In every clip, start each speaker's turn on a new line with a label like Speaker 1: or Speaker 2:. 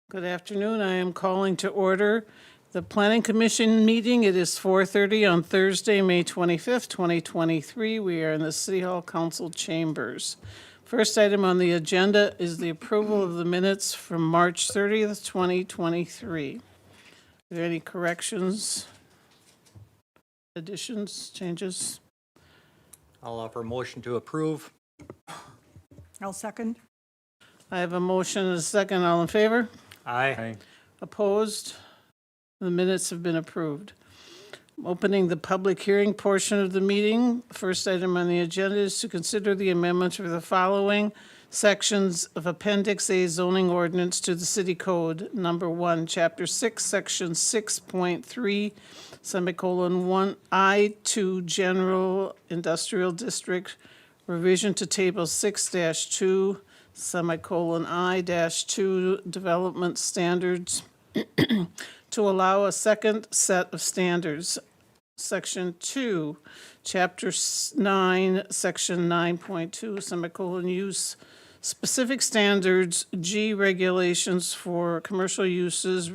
Speaker 1: Good afternoon. I am calling to order the Planning Commission meeting. It is 4:30 on Thursday, May 25th, 2023. We are in the City Hall Council chambers. First item on the agenda is the approval of the minutes from March 30th, 2023. Are there any corrections, additions, changes?
Speaker 2: I'll offer a motion to approve.
Speaker 3: I'll second.
Speaker 1: I have a motion and a second. All in favor?
Speaker 2: Aye.
Speaker 1: Opposed? The minutes have been approved. Opening the public hearing portion of the meeting. First item on the agenda is to consider the amendment for the following sections of Appendix A zoning ordinance to the City Code, Number 1, Chapter 6, Section 6.3, semicolon 1, I-2, General Industrial District, revision to Table 6-2, semicolon I-2, Development Standards, to allow a second set of standards. Section 2, Chapter 9, Section 9.2, semicolon use, specific standards, G regulations for commercial uses,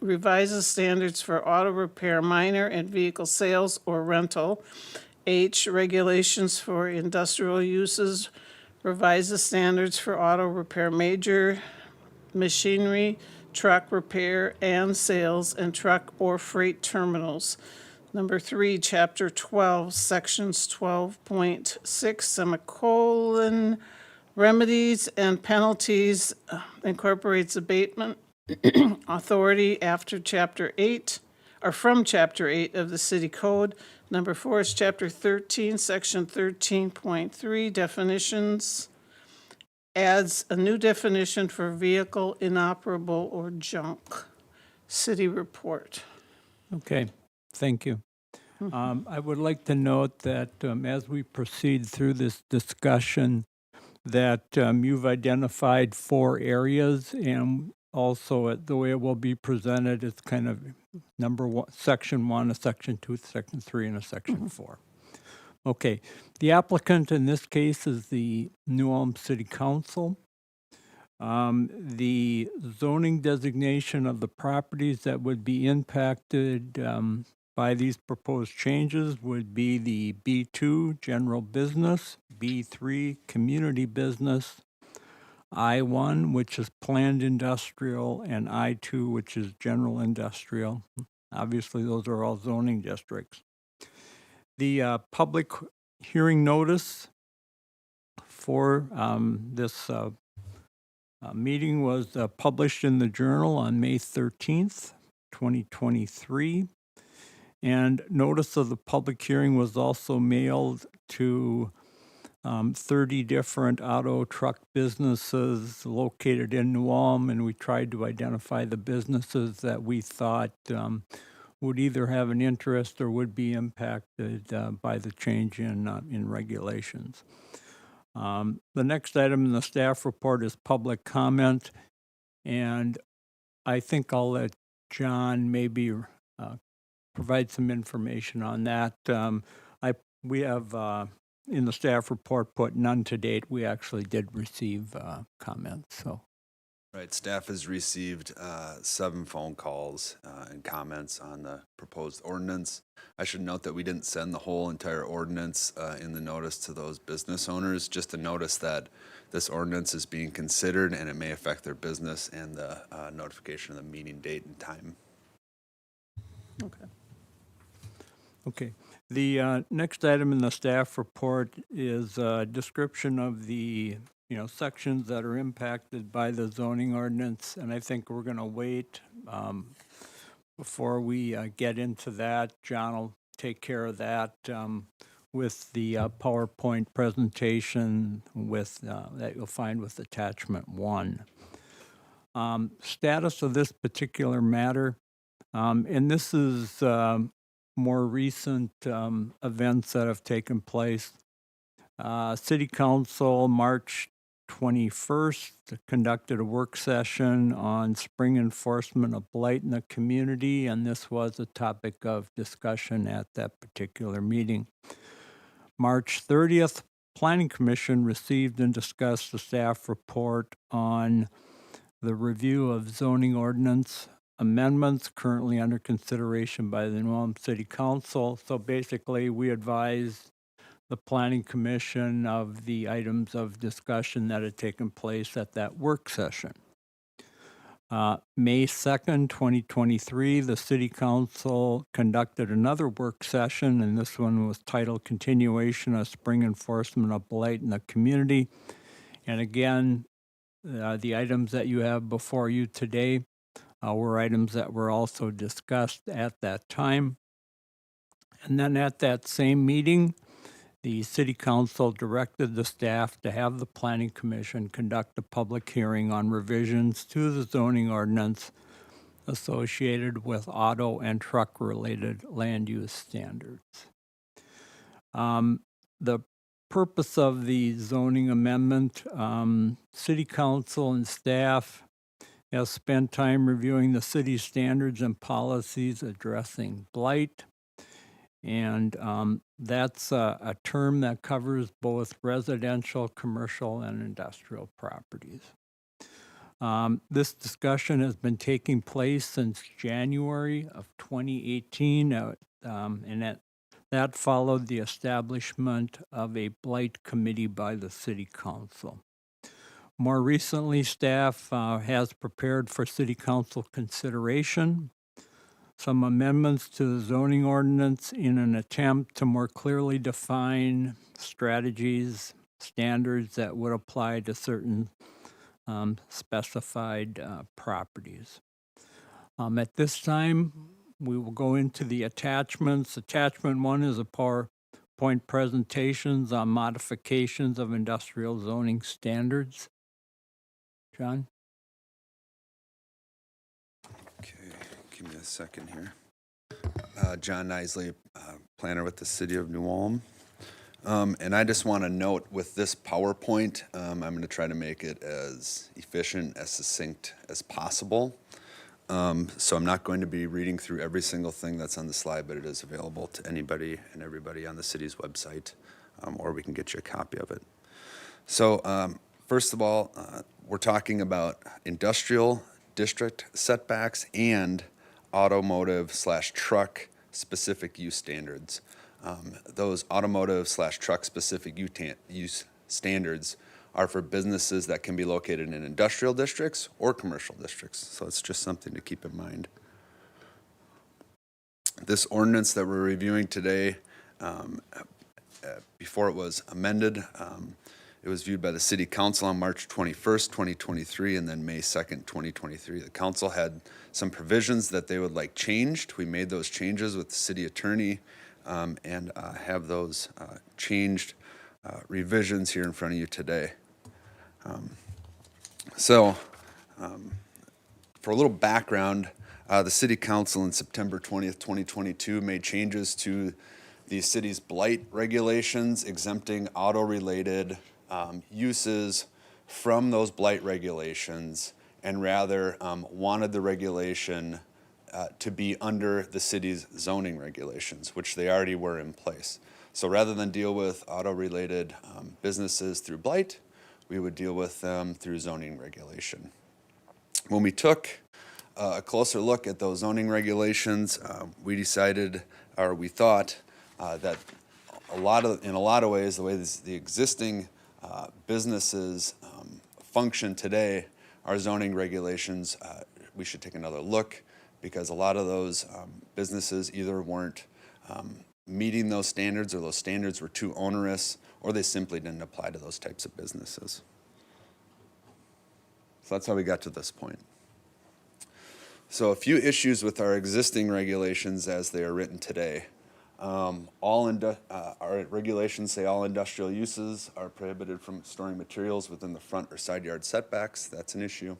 Speaker 1: revises standards for auto repair, minor and vehicle sales or rental. H, regulations for industrial uses, revises standards for auto repair, major machinery, truck repair and sales, and truck or freight terminals. Number 3, Chapter 12, Sections 12.6, semicolon, remedies and penalties, incorporates abatement authority after Chapter 8, or from Chapter 8 of the City Code. Number 4 is Chapter 13, Section 13.3, definitions, adds a new definition for vehicle inoperable or junk. City report.
Speaker 4: Okay, thank you. I would like to note that as we proceed through this discussion, that you've identified 4 areas, and also the way it will be presented is kind of number 1, Section 1, a Section 2, Section 3, and a Section 4. Okay, the applicant in this case is the New Ulm City Council. The zoning designation of the properties that would be impacted by these proposed changes would be the B2, general business, B3, community business, I1, which is planned industrial, and I2, which is general industrial. Obviously, those are all zoning districts. The public hearing notice for this meeting was published in the Journal on May 13th, 2023. And notice of the public hearing was also mailed to 30 different auto truck businesses located in New Ulm, and we tried to identify the businesses that we thought would either have an interest or would be impacted by the change in regulations. The next item in the staff report is public comment, and I think I'll let John maybe provide some information on that. We have in the staff report put none to date. We actually did receive comments, so.
Speaker 5: Right, staff has received 7 phone calls and comments on the proposed ordinance. I should note that we didn't send the whole entire ordinance in the notice to those business owners, just to notice that this ordinance is being considered and it may affect their business, and the notification of the meeting date and time.
Speaker 1: Okay.
Speaker 4: Okay. The next item in the staff report is a description of the sections that are impacted by the zoning ordinance, and I think we're going to wait before we get into that. John will take care of that with the PowerPoint presentation that you'll find with attachment 1. Status of this particular matter, and this is more recent events that have taken place. City Council, March 21st, conducted a work session on spring enforcement of blight in the community, and this was a topic of discussion at that particular meeting. March 30th, Planning Commission received and discussed the staff report on the review of zoning ordinance amendments currently under consideration by the New Ulm City Council. So basically, we advise the Planning Commission of the items of discussion that had taken place at that work session. May 2nd, 2023, the City Council conducted another work session, and this one was titled Continuation of Spring Enforcement of Blight in the Community. And again, the items that you have before you today were items that were also discussed at that time. And then at that same meeting, the City Council directed the staff to have the Planning Commission conduct a public hearing on revisions to the zoning ordinance associated with auto and truck-related land use standards. The purpose of the zoning amendment, City Council and staff have spent time reviewing the city's standards and policies addressing blight. And that's a term that covers both residential, commercial, and industrial properties. This discussion has been taking place since January of 2018, and that followed the establishment of a blight committee by the City Council. More recently, staff has prepared for City Council consideration some amendments to the zoning ordinance in an attempt to more clearly define strategies, standards that would apply to certain specified properties. At this time, we will go into the attachments. Attachment 1 is a PowerPoint presentations on modifications of industrial zoning standards. John?
Speaker 5: Okay, give me a second here. John Nisley, planner with the City of New Ulm. And I just want to note with this PowerPoint, I'm going to try to make it as efficient, as succinct as possible. So I'm not going to be reading through every single thing that's on the slide, but it is available to anybody and everybody on the city's website, or we can get you a copy of it. So first of all, we're talking about industrial district setbacks and automotive/truck specific use standards. Those automotive/truck specific use standards are for businesses that can be located in industrial districts or commercial districts. So it's just something to keep in mind. This ordinance that we're reviewing today, before it was amended, it was viewed by the City Council on March 21st, 2023, and then May 2nd, 2023. The council had some provisions that they would like changed. We made those changes with the city attorney and have those changed revisions here in front of you today. For a little background, the City Council on September 20th, 2022 made changes to the city's blight regulations, exempting auto-related uses from those blight regulations, and rather wanted the regulation to be under the city's zoning regulations, which they already were in place. So rather than deal with auto-related businesses through blight, we would deal with them through zoning regulation. When we took a closer look at those zoning regulations, we decided, or we thought, that in a lot of ways, the way the existing businesses function today, our zoning regulations, we should take another look, because a lot of those businesses either weren't meeting those standards, or those standards were too onerous, or they simply didn't apply to those types of businesses. So that's how we got to this point. So a few issues with our existing regulations as they are written today. Our regulations say all industrial uses are prohibited from storing materials within the front or side yard setbacks. That's an issue.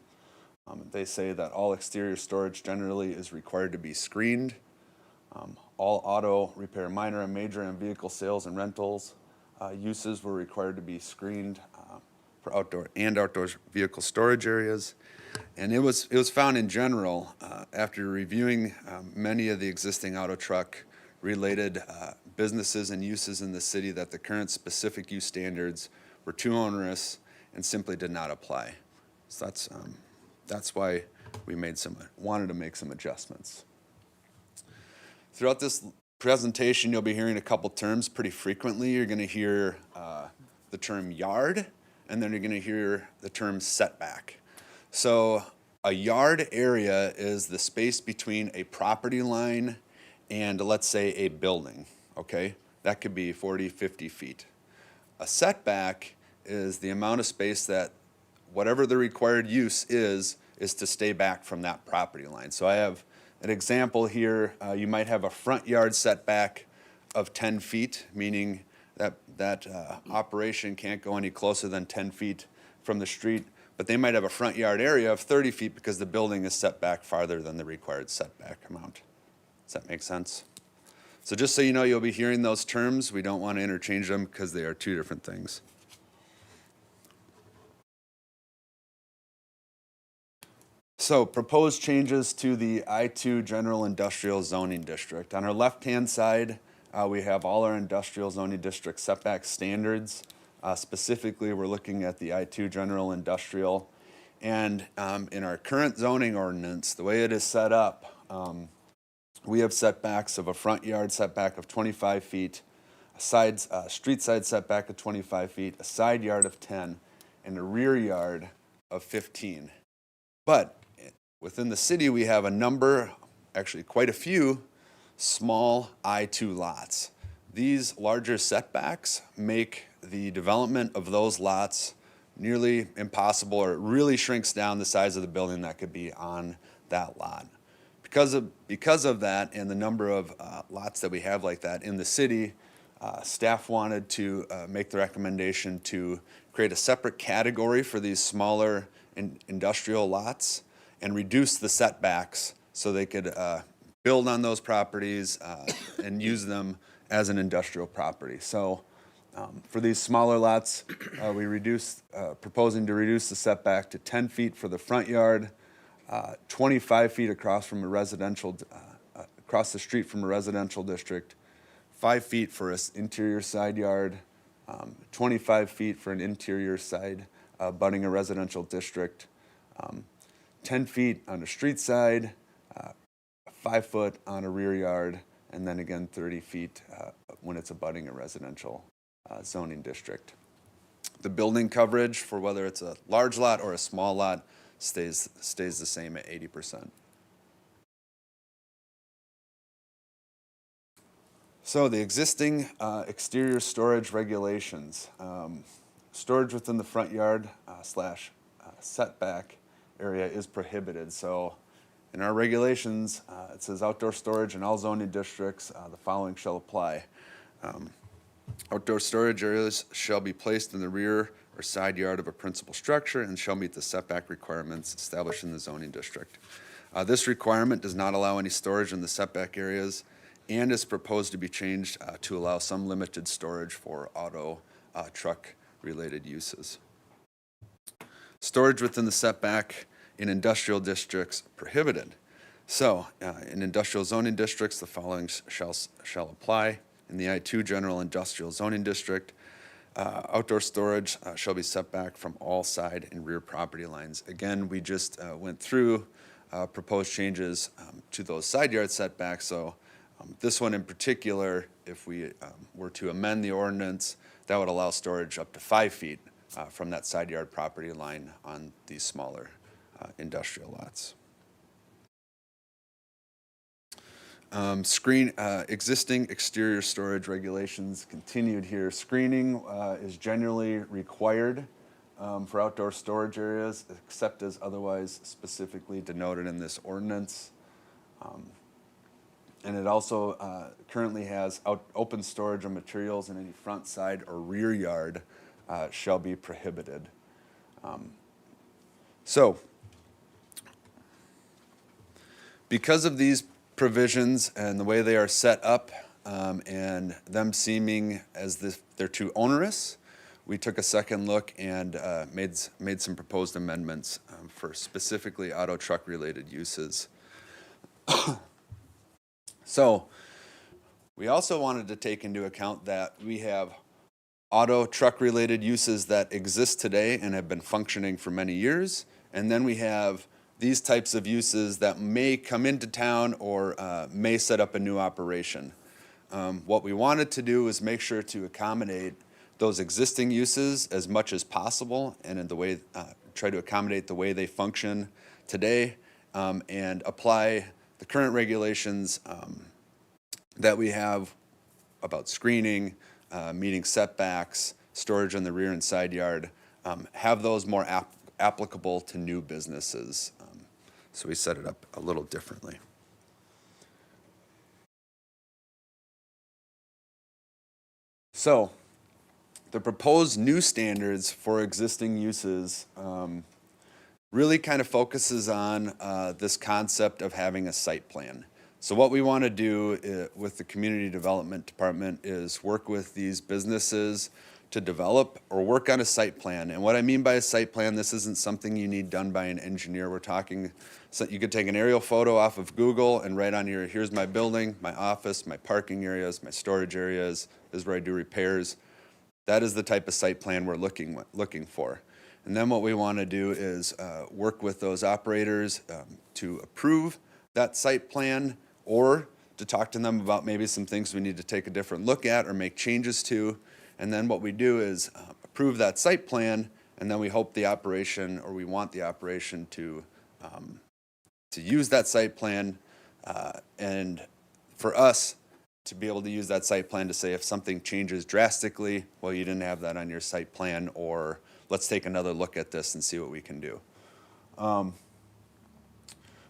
Speaker 5: They say that all exterior storage generally is required to be screened. All auto repair, minor and major, and vehicle sales and rentals uses were required to be screened for outdoor vehicle storage areas. And it was found in general, after reviewing many of the existing auto truck related businesses and uses in the city, that the current specific use standards were too onerous and simply did not apply. So That's why we wanted to make some adjustments. Throughout this presentation, you'll be hearing a couple terms pretty frequently. You're going to hear the term yard, and then you're going to hear the term setback. So a yard area is the space between a property line and, let's say, a building, okay? That could be 40, 50 feet. A setback is the amount of space that whatever the required use is to stay back from that property line. So I have an example here. You might have a front yard setback of 10 feet, meaning that operation can't go any closer than 10 feet from the street, but they might have a front yard area of 30 feet because the building is set back farther than the required setback amount. Does that make sense? So just so you know, you'll be hearing those terms. We don't want to interchange them because they are two different things. So proposed changes to the I-2 General Industrial Zoning District. On our left-hand side, we have all our industrial zoning district setback standards. Specifically, we're looking at the I-2 General Industrial. And in our current zoning ordinance, the way it is set up, we have setbacks of a front yard setback of 25 feet, a street side setback of 25 feet, a side yard of 10, and a rear yard of 15. But within the city, we have a number, actually quite a few, small I-2 lots. These larger setbacks make the development of those lots nearly impossible, or it really shrinks down the size of the building that could be on that lot. Because of that and the number of lots that we have like that in the city, staff wanted to make the recommendation to create a separate category for these smaller industrial lots and reduce the setbacks so they could build on those properties and use them as an industrial property. So for these smaller lots, we proposing to reduce the setback to 10 feet for the front yard, 25 feet across from a residential, across the street from a residential district, 5 feet for an interior side yard, 25 feet for an interior side abutting a residential district, 10 feet on a street side, 5 foot on a rear yard, and then again 30 feet when it's abutting a residential zoning district. The building coverage for whether it's a large lot or a small lot stays the same at 80%. So the existing exterior storage regulations. Storage within the front yard slash setback area is prohibited. So in our regulations, it says outdoor storage in all zoning districts, the following shall apply. Outdoor storage areas shall be placed in the rear or side yard of a principal structure and shall meet the setback requirements established in the zoning district. This requirement does not allow any storage in the setback areas and is proposed to be changed to allow some limited storage for auto truck related uses. Storage within the setback in industrial districts prohibited. So in industrial zoning districts, the following shall apply. In the I-2 General Industrial Zoning District, outdoor storage shall be set back from all side and rear property lines. Again, we just went through proposed changes to those side yard setbacks. So this one in particular, if we were to amend the ordinance, that would allow storage up to 5 feet from that side yard property line on these smaller industrial lots. Existing exterior storage regulations continued here. Screening is generally required for outdoor storage areas, except as otherwise specifically denoted in this ordinance. And it also currently has open storage of materials in any front, side, or rear yard shall be prohibited. So, because of these provisions and the way they are set up and them seeming as if they're too onerous, we took a second look and made some proposed amendments for specifically auto truck related uses. So we also wanted to take into account that we have auto truck related uses that exist today and have been functioning for many years, and then we have these types of uses that may come into town or may set up a new operation. What we wanted to do is make sure to accommodate those existing uses as much as possible, and in the way try to accommodate the way they function today, and apply the current regulations that we have about screening, meeting setbacks, storage in the rear and side yard, have those more applicable to new businesses. So we set it up a little differently. So the proposed new standards for existing uses really kind of focuses on this concept of having a site plan. So what we want to do with the Community Development Department is work with these businesses to develop or work on a site plan. And what I mean by a site plan, this isn't something you need done by an engineer. We're talking, so you could take an aerial photo off of Google and write on here, here's my building, my office, my parking areas, my storage areas, this is where I do repairs. That is the type of site plan we're looking for. And then what we want to do is work with those operators to approve that site plan, or to talk to them about maybe some things we need to take a different look at or make changes to. And then what we do is approve that site plan, and then we hope the operation, or we want the operation to use that site plan, and for us to be able to use that site plan to say if something changes drastically, well, you didn't have that on your site plan, or let's take another look at this and see what we can do.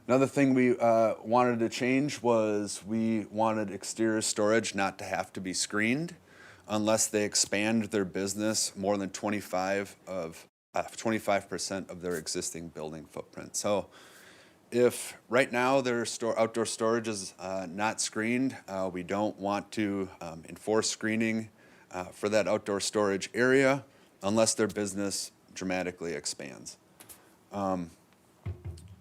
Speaker 5: Another thing we wanted to change was we wanted exterior storage not to have to be screened unless they expand their business more than 25% of their existing building footprint. So if right now their outdoor storage is not screened, we don't want to enforce screening for that outdoor storage area unless their business dramatically expands.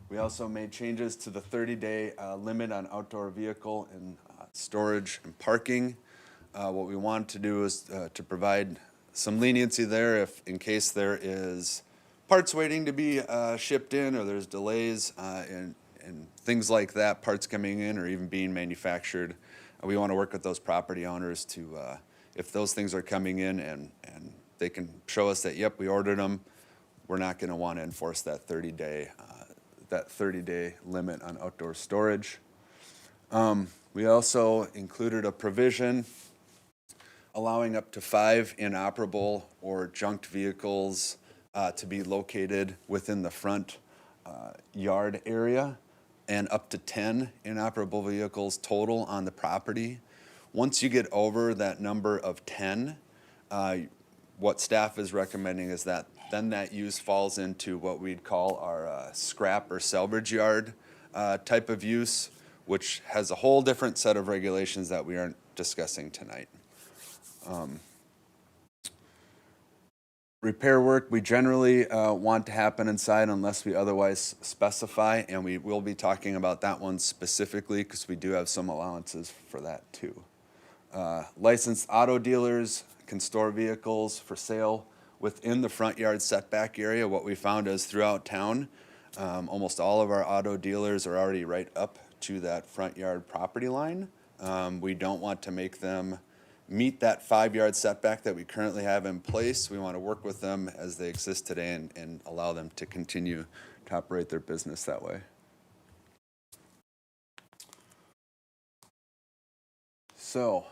Speaker 5: We also made changes to the 30-day limit on outdoor vehicle and storage and parking. What we want to do is to provide some leniency there if, in case there is parts waiting to be shipped in, or there's delays and things like that, parts coming in or even being manufactured. We want to work with those property owners to, if those things are coming in and they can show us that, yep, we ordered them, we're not going to want to enforce that 30-day limit on outdoor storage. We also included a provision allowing up to 5 inoperable or junked vehicles to be located within the front yard area, and up to 10 inoperable vehicles total on the property. Once you get over that number of 10, what staff is recommending is that then that use falls into what we'd call our scrap or salvage yard type of use, which has a whole different set of regulations that we aren't discussing tonight. Repair work, we generally want to happen inside unless we otherwise specify, and we will be talking about that one specifically because we do have some allowances for that too. Licensed auto dealers can store vehicles for sale within the front yard setback area. What we found is throughout town, almost all of our auto dealers are already right up to that front yard property line. We don't want to make them meet that 5-yard setback that we currently have in place. We want to work with them as they exist today and allow them to continue to operate their business that way. So,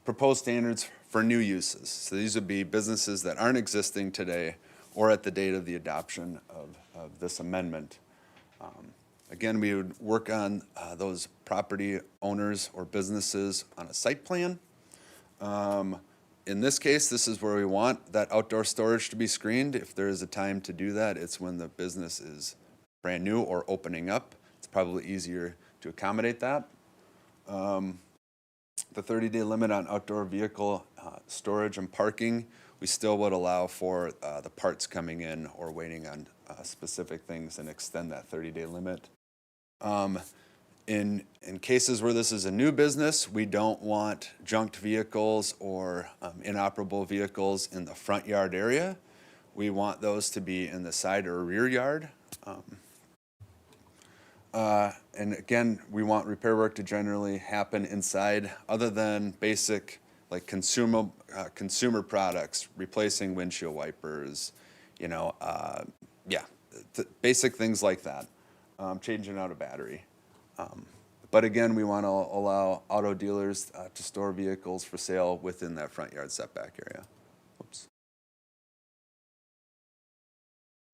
Speaker 5: proposed standards for new uses. So these would be businesses that aren't existing today or at the date of the adoption of this amendment. Again, we would work on those property owners or businesses on a site plan. In this case, this is where we want that outdoor storage to be screened. If there is a time to do that, it's when the business is brand new or opening up. It's probably easier to accommodate that. The 30-day limit on outdoor vehicle storage and parking, we still would allow for the parts coming in or waiting on specific things and extend that 30-day limit. In cases where this is a new business, we don't want junked vehicles or inoperable vehicles in the front yard area. We want those to be in the side or rear yard. And again, we want repair work to generally happen inside, other than basic like consumer products, replacing windshield wipers, basic things like that, changing out a battery. But again, we want to allow auto dealers to store vehicles for sale within that front yard setback area. Oops.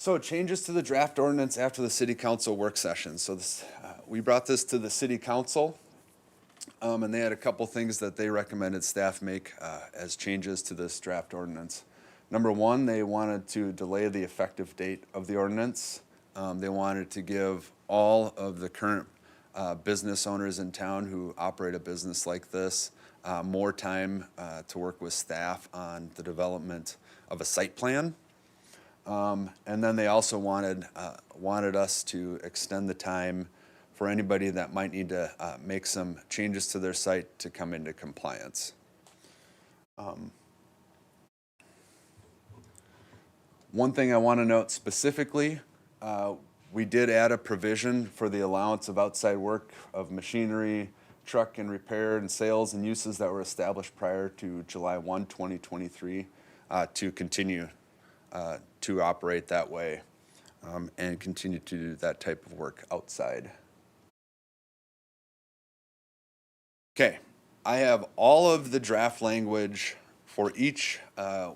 Speaker 5: So changes to the draft ordinance after the city council work session. So this, we brought this to the city council, and they had a couple things that they recommended staff make as changes to this draft ordinance. Number one, they wanted to delay the effective date of the ordinance. They wanted to give all of the current business owners in town who operate a business like this more time to work with staff on the development of a site plan. And then they also wanted us to extend the time for anybody that might need to make some changes to their site to come into compliance. One thing I want to note specifically, we did add a provision for the allowance of outside work of machinery, truck and repair and sales and uses that were established prior to July 1, 2023, to continue to operate that way and continue to do that type of work outside. Okay, I have all of the draft language for each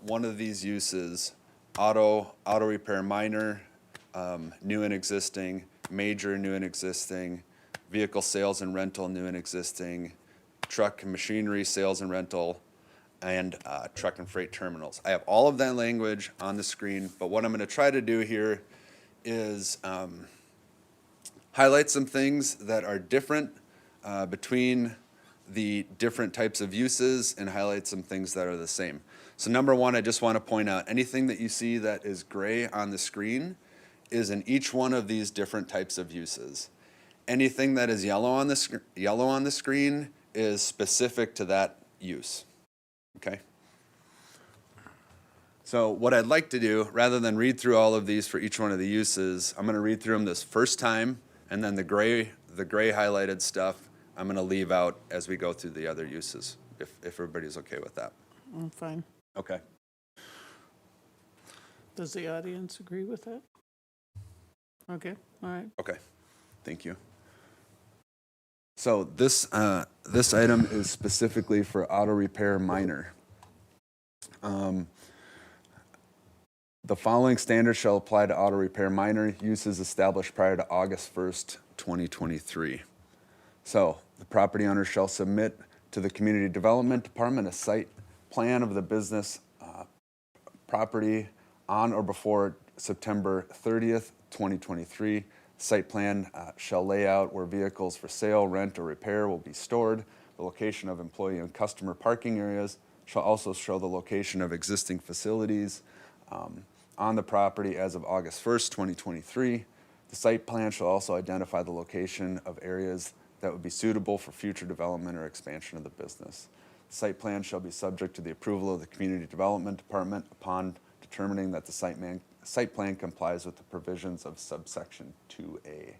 Speaker 5: one of these uses: auto repair minor, new and existing, major, new and existing, vehicle sales and rental, new and existing, truck and machinery sales and rental, and truck and freight terminals. I have all of that language on the screen, but what I'm going to try to do here is highlight some things that are different between the different types of uses and highlight some things that are the same. So number one, I just want to point out anything that you see that is gray on the screen is in each one of these different types of uses. Anything that is yellow on the screen is specific to that use. Okay? So what I'd like to do, rather than read through all of these for each one of the uses, I'm going to read through them this first time, and then the gray highlighted stuff I'm going to leave out as we go through the other uses, if everybody's okay with that.
Speaker 1: I'm fine.
Speaker 5: Okay.
Speaker 1: Does the audience agree with that? Okay, all right.
Speaker 5: Okay, thank you. So this item is specifically for auto repair minor. The following standards shall apply to auto repair minor uses established prior to August 1st, 2023. So the property owner shall submit to the Community Development Department a site plan of the business property on or before September 30th, 2023. Site plan shall lay out where vehicles for sale, rent, or repair will be stored. The location of employee and customer parking areas shall also show the location of existing facilities on the property as of August 1st, 2023. The site plan shall also identify the location of areas that would be suitable for future development or expansion of the business. The site plan shall be subject to the approval of the Community Development Department upon determining that the site plan complies with the provisions of subsection 2A.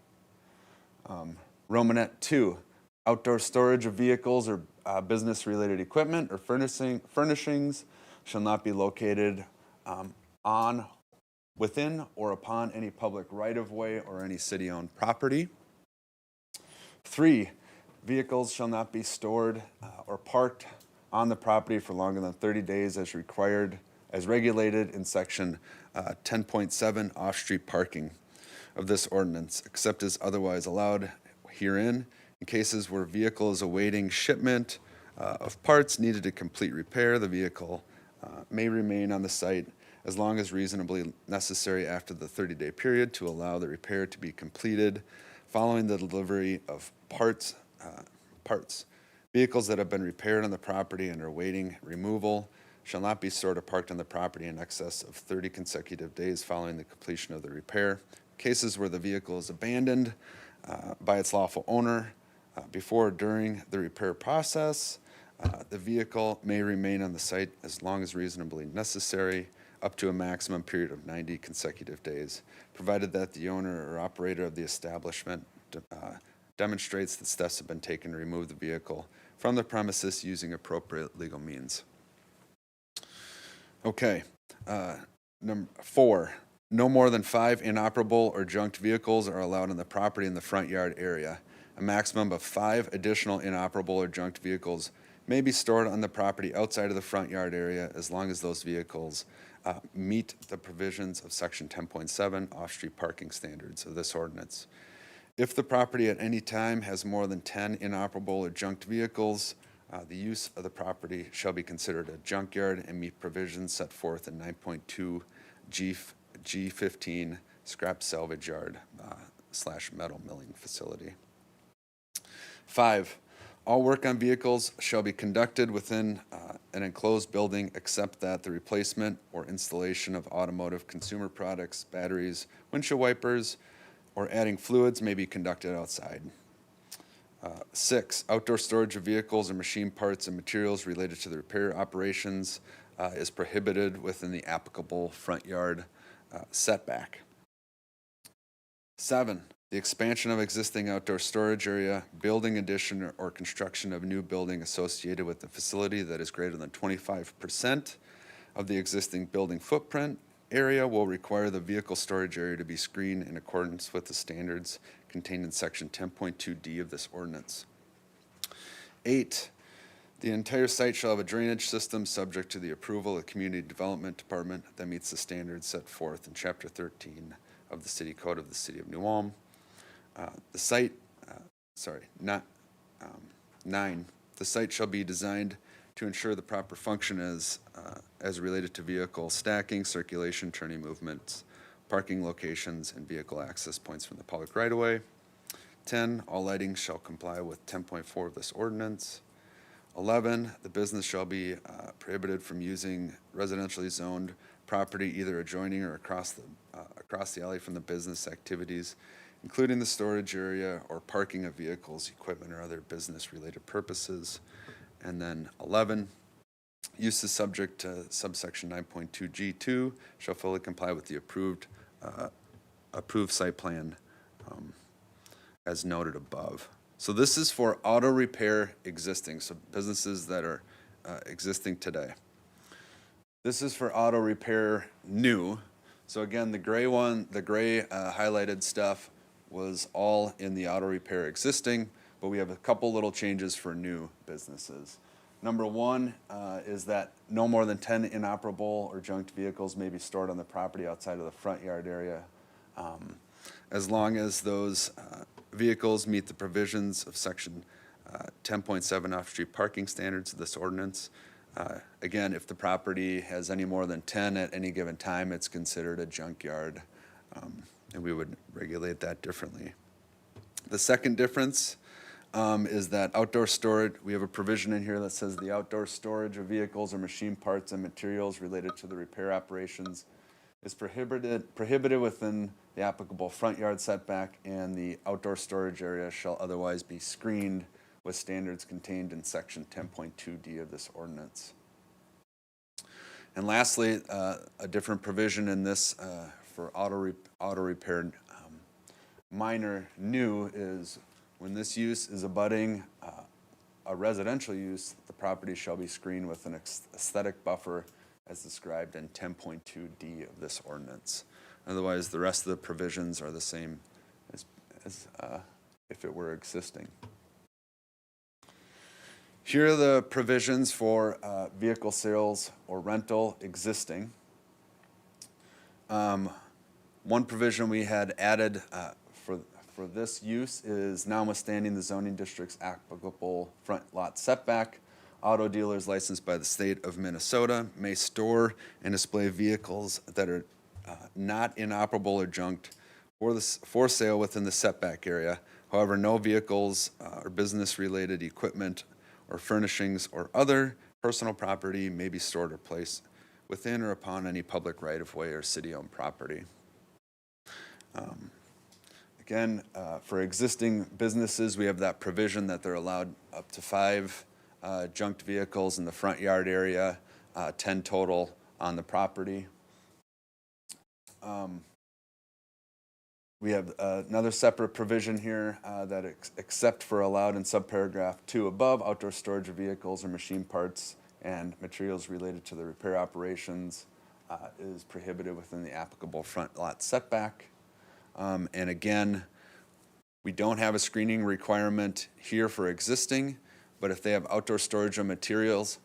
Speaker 5: Romanet 2, outdoor storage of vehicles or business-related equipment or furnishings shall not be located on, within, or upon any public right-of-way or any city-owned property. 3, vehicles shall not be stored or parked on the property for longer than 30 days as required, as regulated in section 10.7 off-street parking of this ordinance, except as otherwise allowed herein in cases where vehicle is awaiting shipment of parts needed to complete repair. The vehicle may remain on the site as long as reasonably necessary after the 30-day period to allow the repair to be completed following the delivery of parts. Vehicles that have been repaired on the property and are awaiting removal shall not be stored or parked on the property in excess of 30 consecutive days following the completion of the repair. Cases where the vehicle is abandoned by its lawful owner before or during the repair process, the vehicle may remain on the site as long as reasonably necessary up to a maximum period of 90 consecutive days, provided that the owner or operator of the establishment demonstrates that steps have been taken to remove the vehicle from the premises using appropriate legal means. Okay. Number 4, no more than 5 inoperable or junked vehicles are allowed on the property in the front yard area. A maximum of 5 additional inoperable or junked vehicles may be stored on the property outside of the front yard area as long as those vehicles meet the provisions of Section 10.7 off-street parking standards of this ordinance. If the property at any time has more than 10 inoperable or junked vehicles, the use of the property shall be considered a junkyard and meet provisions set forth in 9.2 G15 scrap salvage yard / metal milling facility. 5, all work on vehicles shall be conducted within an enclosed building except that the replacement or installation of automotive consumer products, batteries, windshield wipers, or adding fluids may be conducted outside. 6, outdoor storage of vehicles or machine parts and materials related to the repair operations is prohibited within the applicable front yard setback. 7, the expansion of existing outdoor storage area, building addition or construction of new building associated with the facility that is greater than 25% of the existing building footprint area will require the vehicle storage area to be screened in accordance with the standards contained in Section 10.2D of this ordinance. 8, the entire site shall have a drainage system subject to the approval of the Community Development Department that meets the standards set forth in Chapter 13 of the City Code of the City of New Ulm. 9, the site shall be designed to ensure the proper function as related to vehicle stacking, circulation, turning movements, parking locations, and vehicle access points from the public right-of-way. 10, all lighting shall comply with 10.4 of this ordinance. 11, the business shall be prohibited from using residentially zoned property either adjoining or across the alley from the business activities, including the storage area or parking of vehicles, equipment, or other business-related purposes. And then 11, uses subject to subsection 9.2 G2 shall fully comply with the approved site plan as noted above. So this is for auto repair existing, so businesses that are existing today. This is for auto repair new. So again, the gray highlighted stuff was all in the auto repair existing, but we have a couple little changes for new businesses. Number 1 is that no more than 10 inoperable or junked vehicles may be stored on the property outside of the front yard area, as long as those vehicles meet the provisions of Section 10.7 off-street parking standards of this ordinance. Again, if the property has any more than 10 at any given time, it's considered a junkyard, and we would regulate that differently. The second difference is that outdoor storage, we have a provision in here that says the outdoor storage of vehicles or machine parts and materials related to the repair operations is prohibited within the applicable front yard setback, and the outdoor storage area shall otherwise be screened with standards contained in Section 10.2D of this ordinance. And lastly, a different provision in this for auto repair minor new is when this use is abutting a residential use, the property shall be screened with an aesthetic buffer as described in 10.2D of this ordinance. Otherwise, the rest of the provisions are the same as if it were existing. Here are the provisions for vehicle sales or rental existing. One provision we had added for this use is notwithstanding the zoning district's applicable front lot setback, auto dealers licensed by the state of Minnesota may store and display vehicles that are not inoperable or junked for sale within the setback area. However, no vehicles or business-related equipment or furnishings or other personal property may be stored or placed within or upon any public right-of-way or city-owned property. Again, for existing businesses, we have that provision that they're allowed up to 5 junked vehicles in the front yard area, 10 total on the property. We have another separate provision here that except for allowed in subparagraph 2 above, outdoor storage of vehicles or machine parts and materials related to the repair operations is prohibited within the applicable front lot setback. And again, we don't have a screening requirement here for existing, but if they have outdoor storage of materials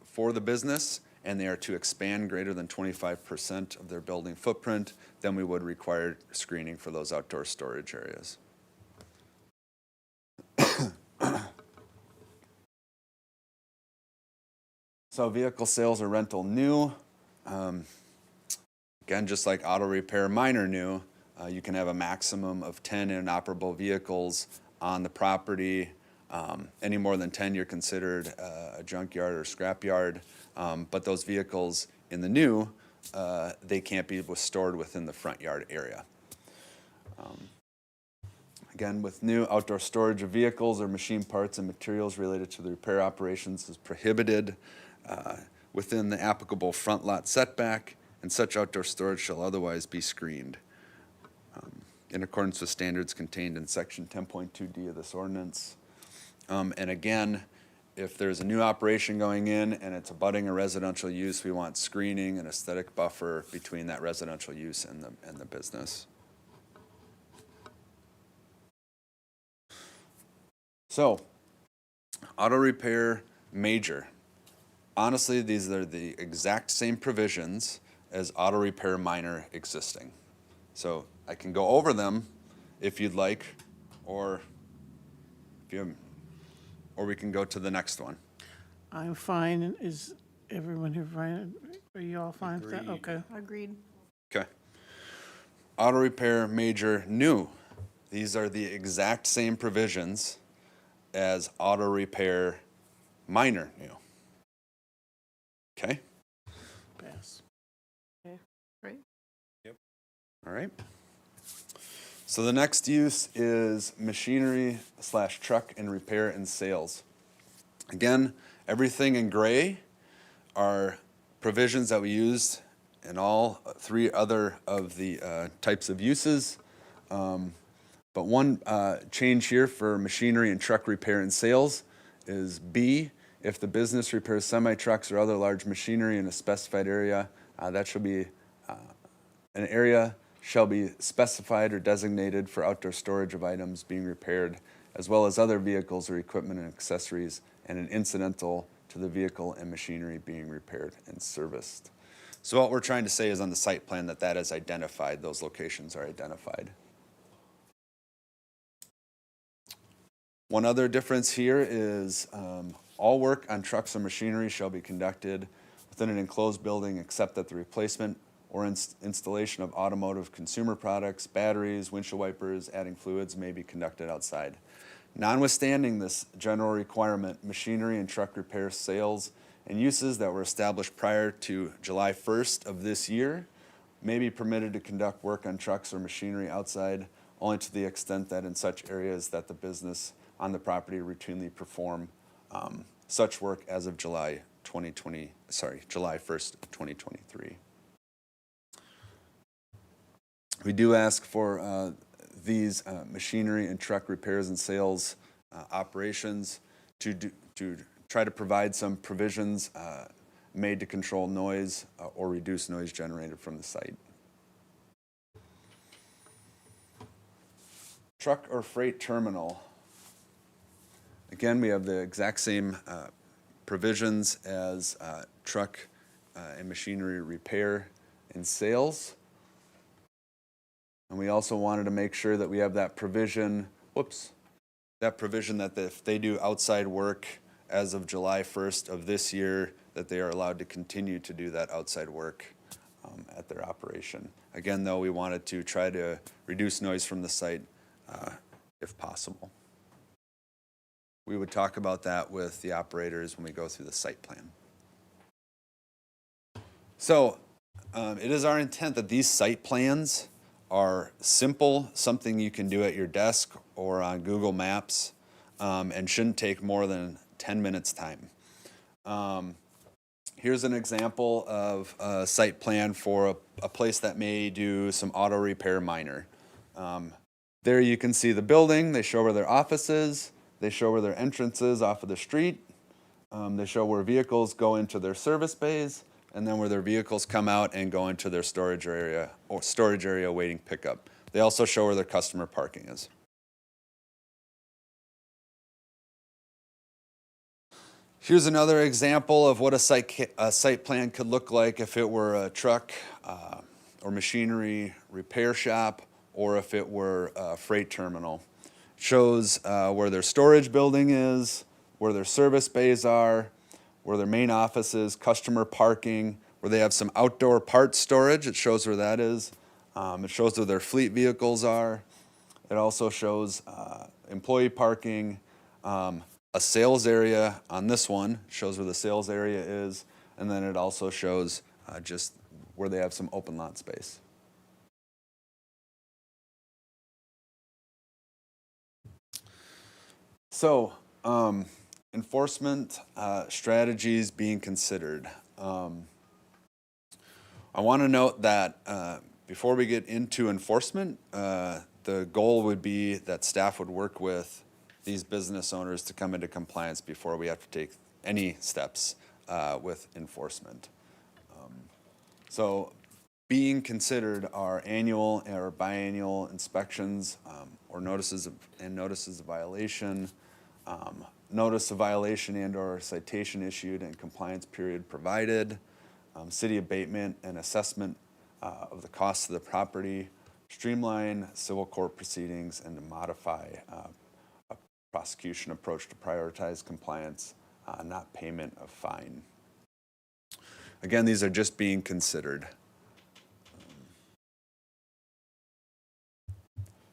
Speaker 5: for the business and they are to expand greater than 25% of their building footprint, then we would require screening for those outdoor storage areas. So vehicle sales or rental new, again, just like auto repair minor new, you can have a maximum of 10 inoperable vehicles on the property. Any more than 10, you're considered a junkyard or scrapyard. But those vehicles in the new, they can't be stored within the front yard area. Again, with new, outdoor storage of vehicles or machine parts and materials related to the repair operations is prohibited within the applicable front lot setback, and such outdoor storage shall otherwise be screened in accordance with standards contained in section 10.2D of this ordinance. And again, if there's a new operation going in and it's abutting a residential use, we want screening and aesthetic buffer between that residential use and the business. So, auto repair major. Honestly, these are the exact same provisions as auto repair minor existing. So I can go over them if you'd like, or or we can go to the next one.
Speaker 1: I'm fine. Is everyone here fine? Are you all fine with that?
Speaker 2: Agreed.
Speaker 1: Okay.
Speaker 3: Agreed.
Speaker 5: Okay. Auto repair major new. These are the exact same provisions as auto repair minor new. Okay,
Speaker 1: Pass.
Speaker 3: Great.
Speaker 5: all right. So the next use is machinery / truck and repair and sales. Again, everything in gray are provisions that we used in all three other of the types of uses. But one change here for machinery and truck repair and sales is B, if the business repairs semi-trucks or other large machinery in a specified area, that shall be, an area shall be specified or designated for outdoor storage of items being repaired, as well as other vehicles or equipment and accessories, and an incidental to the vehicle and machinery being repaired and serviced. So what we're trying to say is on the site plan that is identified, those locations are identified. One other difference here is all work on trucks or machinery shall be conducted within an enclosed building except that the replacement or installation of automotive consumer products, batteries, windshield wipers, adding fluids may be conducted outside. Notwithstanding this general requirement, machinery and truck repair sales and uses that were established prior to July 1st of this year may be permitted to conduct work on trucks or machinery outside only to the extent that in such areas that the business on the property routinely perform such work as of July 1st, 2023. We do ask for these machinery and truck repairs and sales operations to try to provide some provisions made to control noise or reduce noise generated from the site. Truck or freight terminal. Again, we have the exact same provisions as truck and machinery repair and sales. And we also wanted to make sure that we have that provision, that if they do outside work as of July 1st of this year, that they are allowed to continue to do that outside work at their operation. Again, though, we wanted to try to reduce noise from the site if possible. We would talk about that with the operators when we go through the site plan. So it is our intent that these site plans are simple, something you can do at your desk or on Google Maps, and shouldn't take more than 10 minutes time. Here's an example of a site plan for a place that may do some auto repair minor. There you can see the building. They show where their office is. They show where their entrance is off of the street. They show where vehicles go into their service bays, and then where their vehicles come out and go into their storage area awaiting pickup. They also show where their customer parking is. Here's another example of what a site plan could look like if it were a truck or machinery repair shop, or if it were a freight terminal. It shows where their storage building is, where their service bays are, where their main office is, customer parking, where they have some outdoor parts storage. It shows where that is. It shows where their fleet vehicles are. It also shows employee parking, a sales area on this one, shows where the sales area is, and then it also shows just where they have some open lot space. So, enforcement strategies being considered. I want to note that before we get into enforcement, the goal would be that staff would work with these business owners to come into compliance before we have to take any steps with enforcement. So being considered are annual or biannual inspections or notices of violation, notice of violation and or citation issued and compliance period provided, city abatement and assessment of the cost of the property, streamline civil court proceedings, and to modify a prosecution approach to prioritize compliance, not payment of fine. Again, these are just being considered.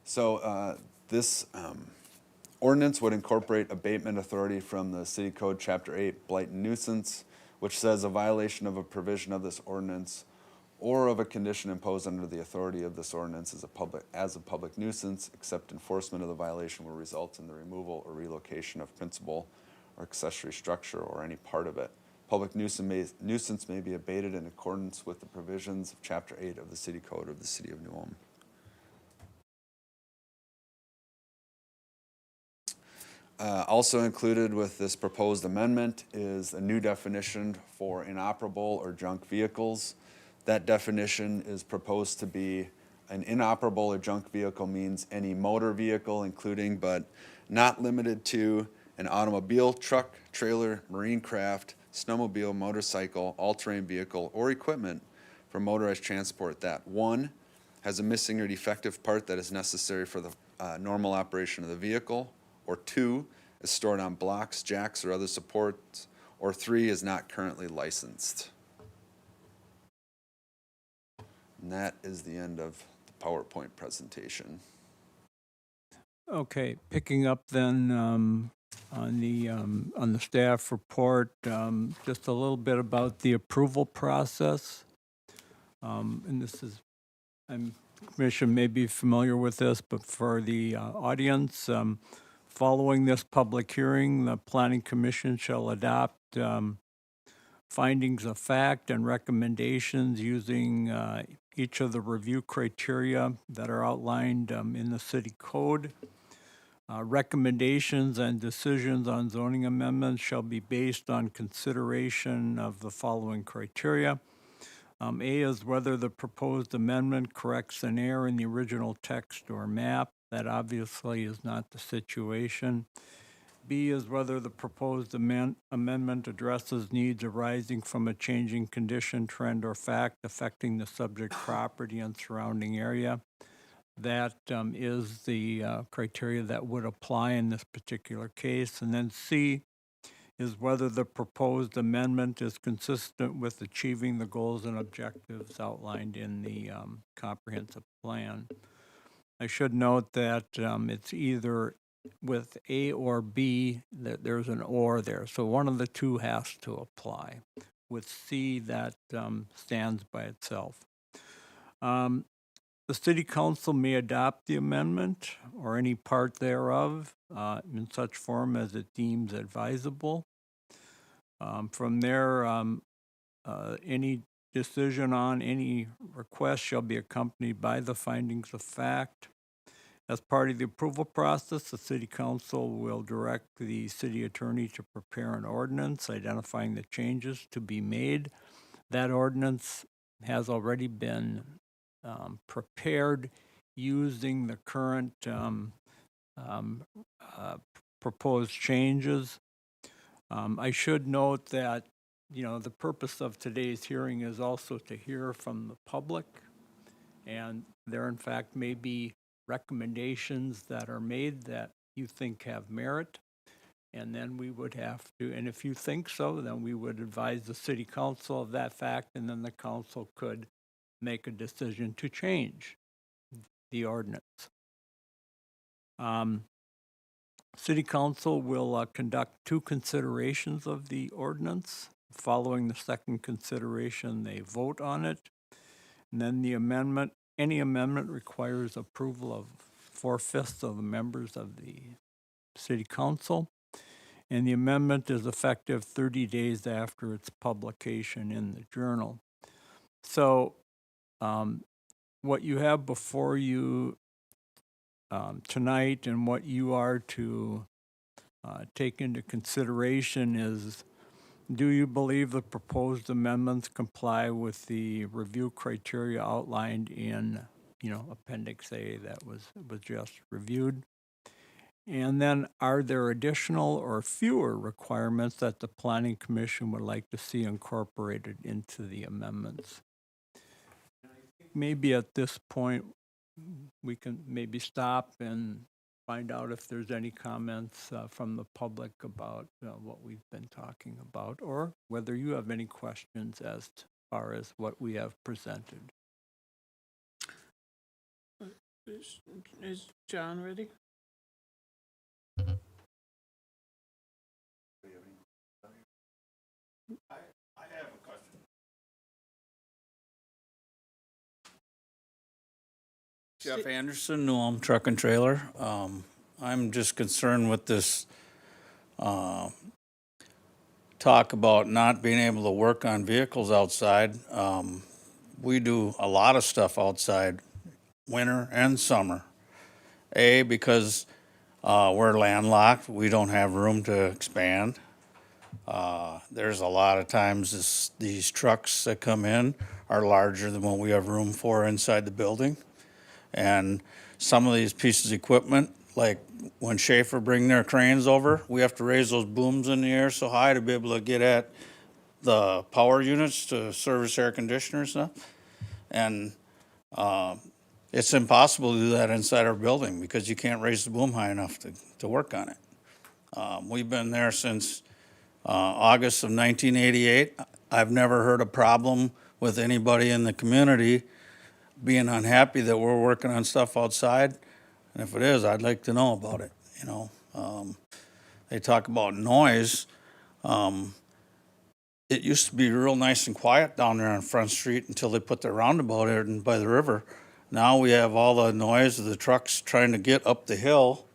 Speaker 5: So this ordinance would incorporate abatement authority from the City Code Chapter 8, Blight and Nuisance, which says a violation of a provision of this ordinance or of a condition imposed under the authority of this ordinance as a public nuisance, except enforcement of the violation will result in the removal or relocation of principal or accessory structure or any part of it. Public nuisance may be abated in accordance with the provisions of Chapter 8 of the City Code of the City of New Ulm. Also included with this proposed amendment is a new definition for inoperable or junk vehicles. That definition is proposed to be an inoperable or junk vehicle means any motor vehicle, including but not limited to an automobile, truck, trailer, marine craft, snowmobile, motorcycle, all-terrain vehicle, or equipment for motorized transport that, one, has a missing or defective part that is necessary for the normal operation of the vehicle, or two, is stored on blocks, jacks, or other supports, or three, is not currently licensed. And that is the end of the PowerPoint presentation.
Speaker 4: Okay, picking up then on the staff report, just a little bit about the approval process. And this is, Commission may be familiar with this, but for the audience, following this public hearing, the Planning Commission shall adopt findings of fact and recommendations using each of the review criteria that are outlined in the city code. Recommendations and decisions on zoning amendments shall be based on consideration of the following criteria. A is whether the proposed amendment corrects an error in the original text or map. That obviously is not the situation. B is whether the proposed amendment addresses needs arising from a changing condition, trend, or fact affecting the subject property and surrounding area. That is the criteria that would apply in this particular case. And then C is whether the proposed amendment is consistent with achieving the goals and objectives outlined in the comprehensive plan. I should note that it's either with A or B, that there's an or there. So one of the two has to apply. With C, that stands by itself. The City Council may adopt the amendment or any part thereof in such form as it deems advisable. From there, any decision on any request shall be accompanied by the findings of fact. As part of the approval process, the city council will direct the city attorney to prepare an ordinance identifying the changes to be made. That ordinance has already been prepared using the current proposed changes. I should note that, the purpose of today's hearing is also to hear from the public. And there, in fact, may be recommendations that are made that you think have merit. And then we would have to, and if you think so, then we would advise the city council of that fact, and then the council could make a decision to change the ordinance. City council will conduct 2 considerations of the ordinance. Following the second consideration, they vote on it. And then any amendment requires approval of 4/5 of the members of the city council. And the amendment is effective 30 days after its publication in the journal. So what you have before you tonight and what you are to take into consideration is, do you believe the proposed amendments comply with the review criteria outlined in, Appendix A that was just reviewed? And then, are there additional or fewer requirements that the Planning Commission would like to see incorporated into the amendments? Maybe at this point, we can maybe stop and find out if there's any comments from the public about what we've been talking about, or whether you have any questions as far as what we have presented.
Speaker 1: Is John ready?
Speaker 6: I have a question. Jeff Anderson, New Ulm Truck and Trailer. I'm just concerned with this talk about not being able to work on vehicles outside. We do a lot of stuff outside, winter and summer. Because we're landlocked, we don't have room to expand. There's a lot of times these trucks that come in are larger than what we have room for inside the building. And some of these pieces of equipment, like when Schaefer bring their cranes over, we have to raise those booms in the air so high to be able to get at the power units to service air conditioners and stuff. And it's impossible to do that inside our building because you can't raise the boom high enough to work on it. We've been there since August of 1988. I've never heard a problem with anybody in the community being unhappy that we're working on stuff outside. And if it is, I'd like to know about it, They talk about noise. It used to be real nice and quiet down there on Front Street until they put the roundabout in by the river. Now we have all the noise of the trucks trying to get up the hill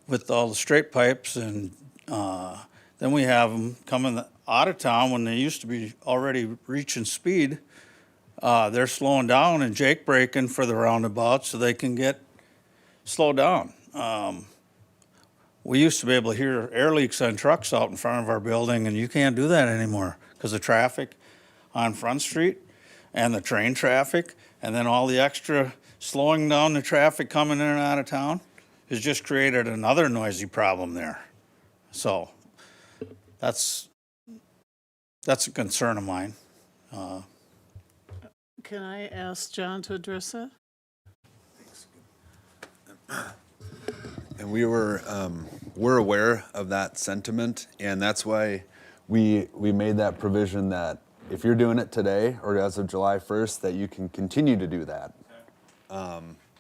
Speaker 6: with all the straight pipes, and then we have them coming out of town when they used to be already reaching speed. They're slowing down and jake braking for the roundabout so they can slow down. We used to be able to hear air leaks on trucks out in front of our building, and you can't do that anymore because of traffic on Front Street and the train traffic, and then all the extra slowing down the traffic coming in and out of town has just created another noisy problem there. So that's a concern of mine.
Speaker 1: Can I ask John to address that?
Speaker 5: And we're aware of that sentiment, and that's why we made that provision that if you're doing it today or as of July 1st, that you can continue to do that.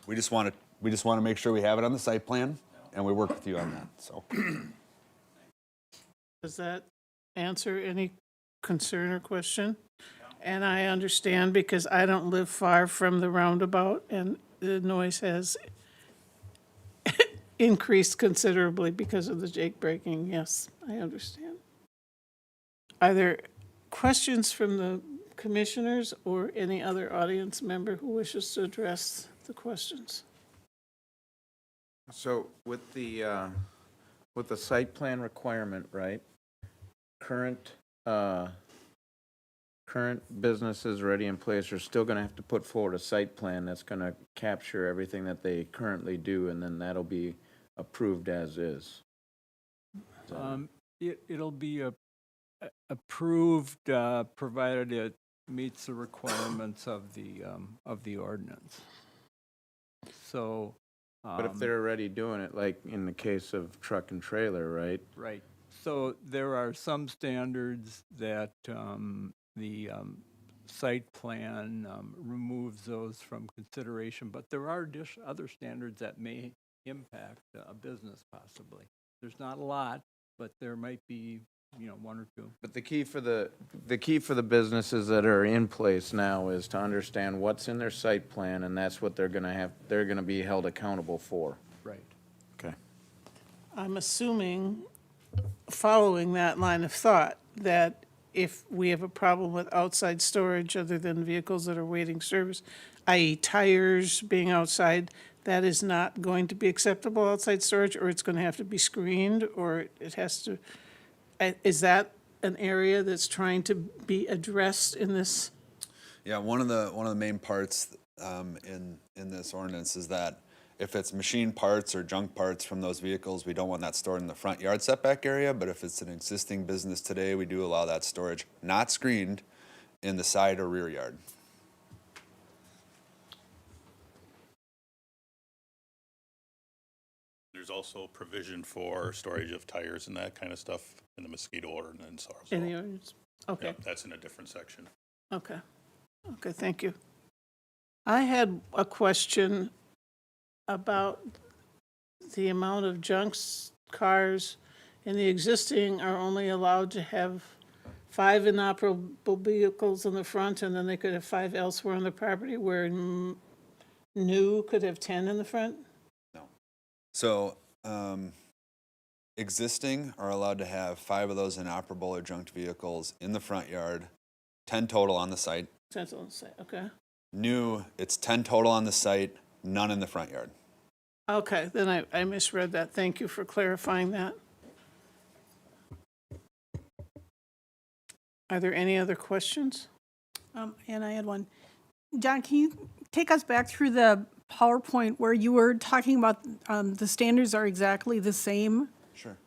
Speaker 5: We just want to make sure we have it on the site plan, and we work with you on that. So,
Speaker 1: Does that answer any concern or question? And I understand because I don't live far from the roundabout, and the noise has increased considerably because of the jake braking. Yes, I understand. Are there questions from the commissioners or any other audience member who wishes to address the questions?
Speaker 7: So with the site plan requirement, right? Current businesses already in place are still gonna have to put forward a site plan that's gonna capture everything that they currently do, and then that'll be approved as is.
Speaker 4: It'll be approved, provided it meets the requirements of the ordinance. So.
Speaker 7: But if they're already doing it, like in the case of truck and trailer, right?
Speaker 4: Right. So there are some standards that the site plan removes those from consideration, but there are other standards that may impact a business possibly. There's not a lot, but there might be, one or two.
Speaker 7: But the key for the businesses that are in place now is to understand what's in their site plan, and that's what they're gonna be held accountable for.
Speaker 4: Right.
Speaker 7: Okay.
Speaker 1: I'm assuming, following that line of thought, that if we have a problem with outside storage other than vehicles that are waiting service, i.e. tires being outside, that is not going to be acceptable outside storage, or it's going to have to be screened, or it has to, is that an area that's trying to be addressed in this?
Speaker 5: Yeah, one of the main parts in this ordinance is that if it's machine parts or junk parts from those vehicles, we don't want that stored in the front yard setback area. But if it's an existing business today, we do allow that storage, not screened, in the side or rear yard.
Speaker 8: There's also provision for storage of tires and that kind of stuff in the mosquito ordinance also.
Speaker 1: In the ordinance? Okay.
Speaker 8: Yeah, that's in a different section.
Speaker 1: Okay. Okay, thank you. I had a question about the amount of cars in the existing are only allowed to have 5 inoperable vehicles in the front, and then they could have 5 elsewhere on the property, where new could have 10 in the front?
Speaker 5: So, existing are allowed to have 5 of those inoperable or junked vehicles in the front yard, 10 total on the site.
Speaker 1: That's all I'm saying, okay.
Speaker 5: New, it's 10 total on the site, none in the front yard.
Speaker 1: Okay, then I misread that. Thank you for clarifying that. Are there any other questions?
Speaker 3: And I had one. John, can you take us back through the PowerPoint where you were talking about the standards are exactly the same
Speaker 5: Sure.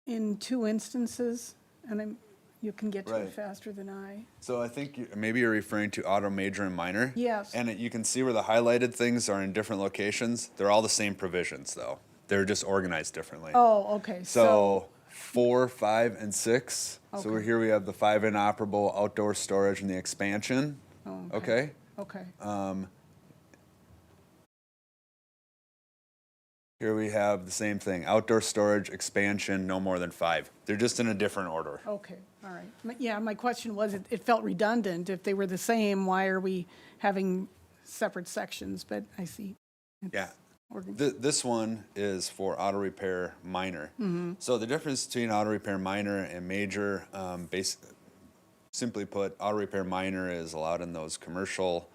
Speaker 3: in 2 instances? And you can get to
Speaker 5: Right.
Speaker 3: it faster than I.
Speaker 5: So I think maybe you're referring to auto, major, and minor.
Speaker 3: Yes.
Speaker 5: And you can see where the highlighted things are in different locations. They're all the same provisions, though. They're just organized differently.
Speaker 3: Oh, okay.
Speaker 5: So 4, 5, and 6. So
Speaker 3: Okay.
Speaker 5: here we have the 5 inoperable outdoor storage and the expansion.
Speaker 3: Oh,
Speaker 5: Okay.
Speaker 3: Okay.
Speaker 5: Here we have the same thing, outdoor storage, expansion, no more than 5. They're just in a different order.
Speaker 3: Okay, all right. Yeah, my question was, it felt redundant. If they were the same, why are we having separate sections? But I see.
Speaker 5: Yeah.
Speaker 3: Organ-
Speaker 5: This one is for auto repair minor. So the difference between auto repair minor and major, simply put, auto repair minor is allowed in those commercial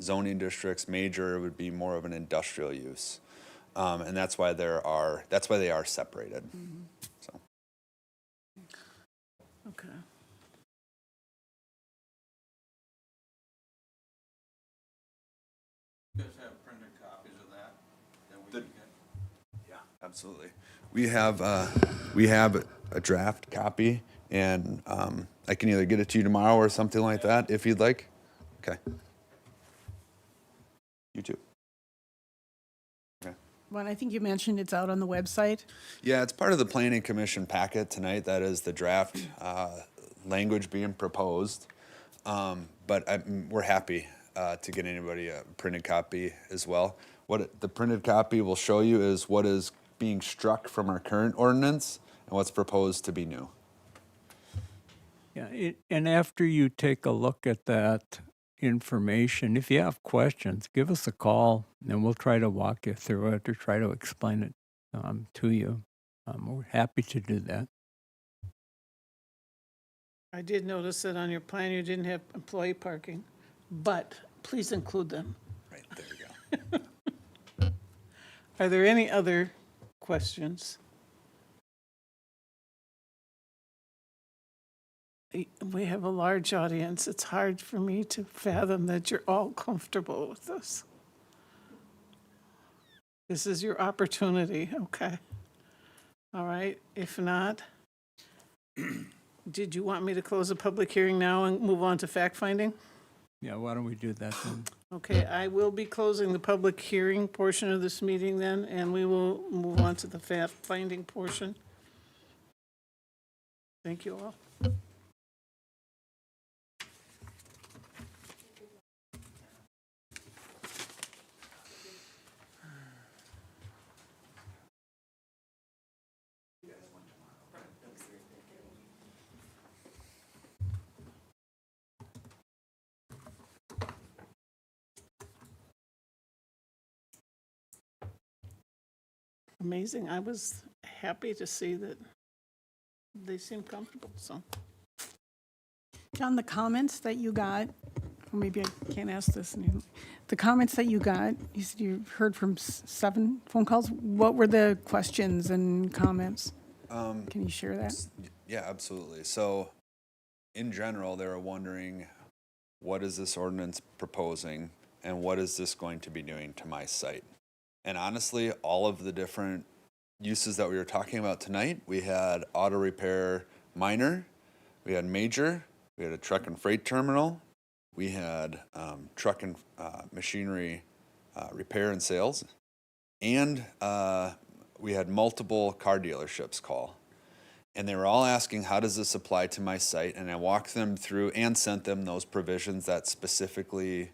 Speaker 5: zoning districts. Major would be more of an industrial use. And that's why they are separated. So.
Speaker 1: Okay.
Speaker 6: You guys have printed copies of that?
Speaker 5: Yeah, absolutely. We have a draft copy, and I can either get it to you tomorrow or something like that, if you'd like. Okay. You too. Okay.
Speaker 3: Well, I think you mentioned it's out on the website.
Speaker 5: Yeah, it's part of the Planning Commission packet tonight. That is the draft language being proposed. But we're happy to get anybody a printed copy as well. What the printed copy will show you is what is being struck from our current ordinance and what's proposed to be new.
Speaker 4: Yeah, and after you take a look at that information, if you have questions, give us a call and we'll try to walk you through it or try to explain it to you. We're happy to do that.
Speaker 1: I did notice that on your plan you didn't have employee parking, but please include them.
Speaker 5: Right, there we go.
Speaker 1: Are there any other questions? We have a large audience. It's hard for me to fathom that you're all comfortable with this. This is your opportunity, okay? All right, if not, did you want me to close the public hearing now and move on to fact-finding?
Speaker 4: Yeah, why don't we do that then?
Speaker 1: Okay, I will be closing the public hearing portion of this meeting then, and we will move on to the fact-finding portion. Thank you all. Amazing. I was happy to see that they seem comfortable, so.
Speaker 3: John, the comments that you got, or maybe I can't ask this, the comments that you got, you said you heard from 7 phone calls. What were the questions and comments? Can you share that?
Speaker 5: Yeah, absolutely. So in general, they were wondering, what is this ordinance proposing and what is this going to be doing to my site? And honestly, all of the different uses that we were talking about tonight, we had auto repair minor, we had major, we had a truck and freight terminal, we had truck and machinery repair and sales, and we had multiple car dealerships call. And they were all asking, how does this apply to my site? And I walked them through and sent them those provisions that specifically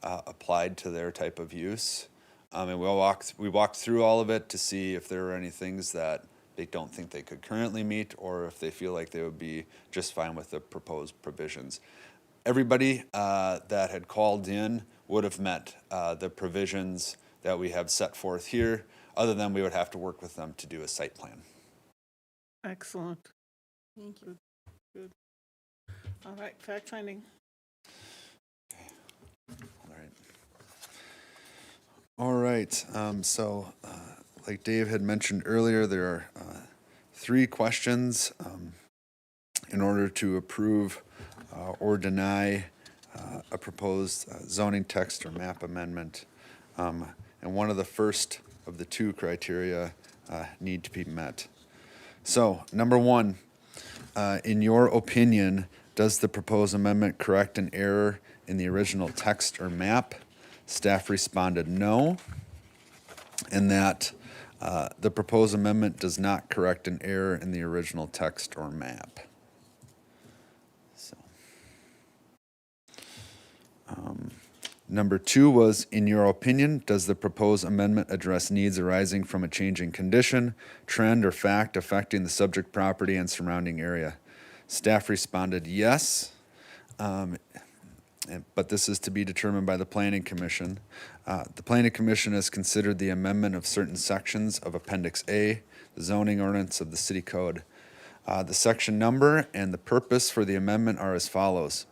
Speaker 5: applied to their type of use. And we walked through all of it to see if there were any things that they don't think they could currently meet, or if they feel like they would be just fine with the proposed provisions. Everybody that had called in would have met the provisions that we have set forth here, other than we would have to work with them to do a site plan.
Speaker 1: Excellent.
Speaker 3: Thank you.
Speaker 1: Good. All right, fact-finding.
Speaker 5: All right, so like Dave had mentioned earlier, there are 3 questions in order to approve or deny a proposed zoning text or map amendment. And one of the first of the 2 criteria need to be met. So, number 1, in your opinion, does the proposed amendment correct an error in the original text or map? Staff responded no, and that the proposed amendment does not correct an error in the original text or map. So, number 2 was, in your opinion, does the proposed amendment address needs arising from a changing condition, trend, or fact affecting the subject property and surrounding area? Staff responded yes. But this is to be determined by the Planning Commission. The Planning Commission has considered the amendment of certain sections of Appendix A, the zoning ordinance of the City Code. The section number and the purpose for the amendment are as follows.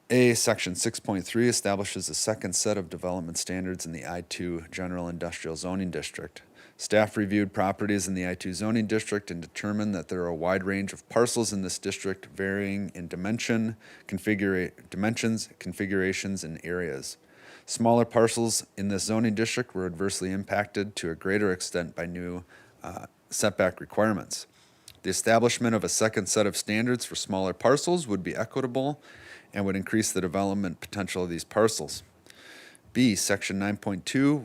Speaker 5: A, Section 6.3 establishes a second set of development standards in the I-2 General Industrial Zoning District. Staff reviewed properties in the I-2 zoning district and determined that there are a wide range of parcels in this district varying in dimensions, configurations, and areas. Smaller parcels in this zoning district were adversely impacted to a greater extent by new setback requirements. The establishment of a second set of standards for smaller parcels would be equitable and would increase the development potential of these parcels. B, Section 9.2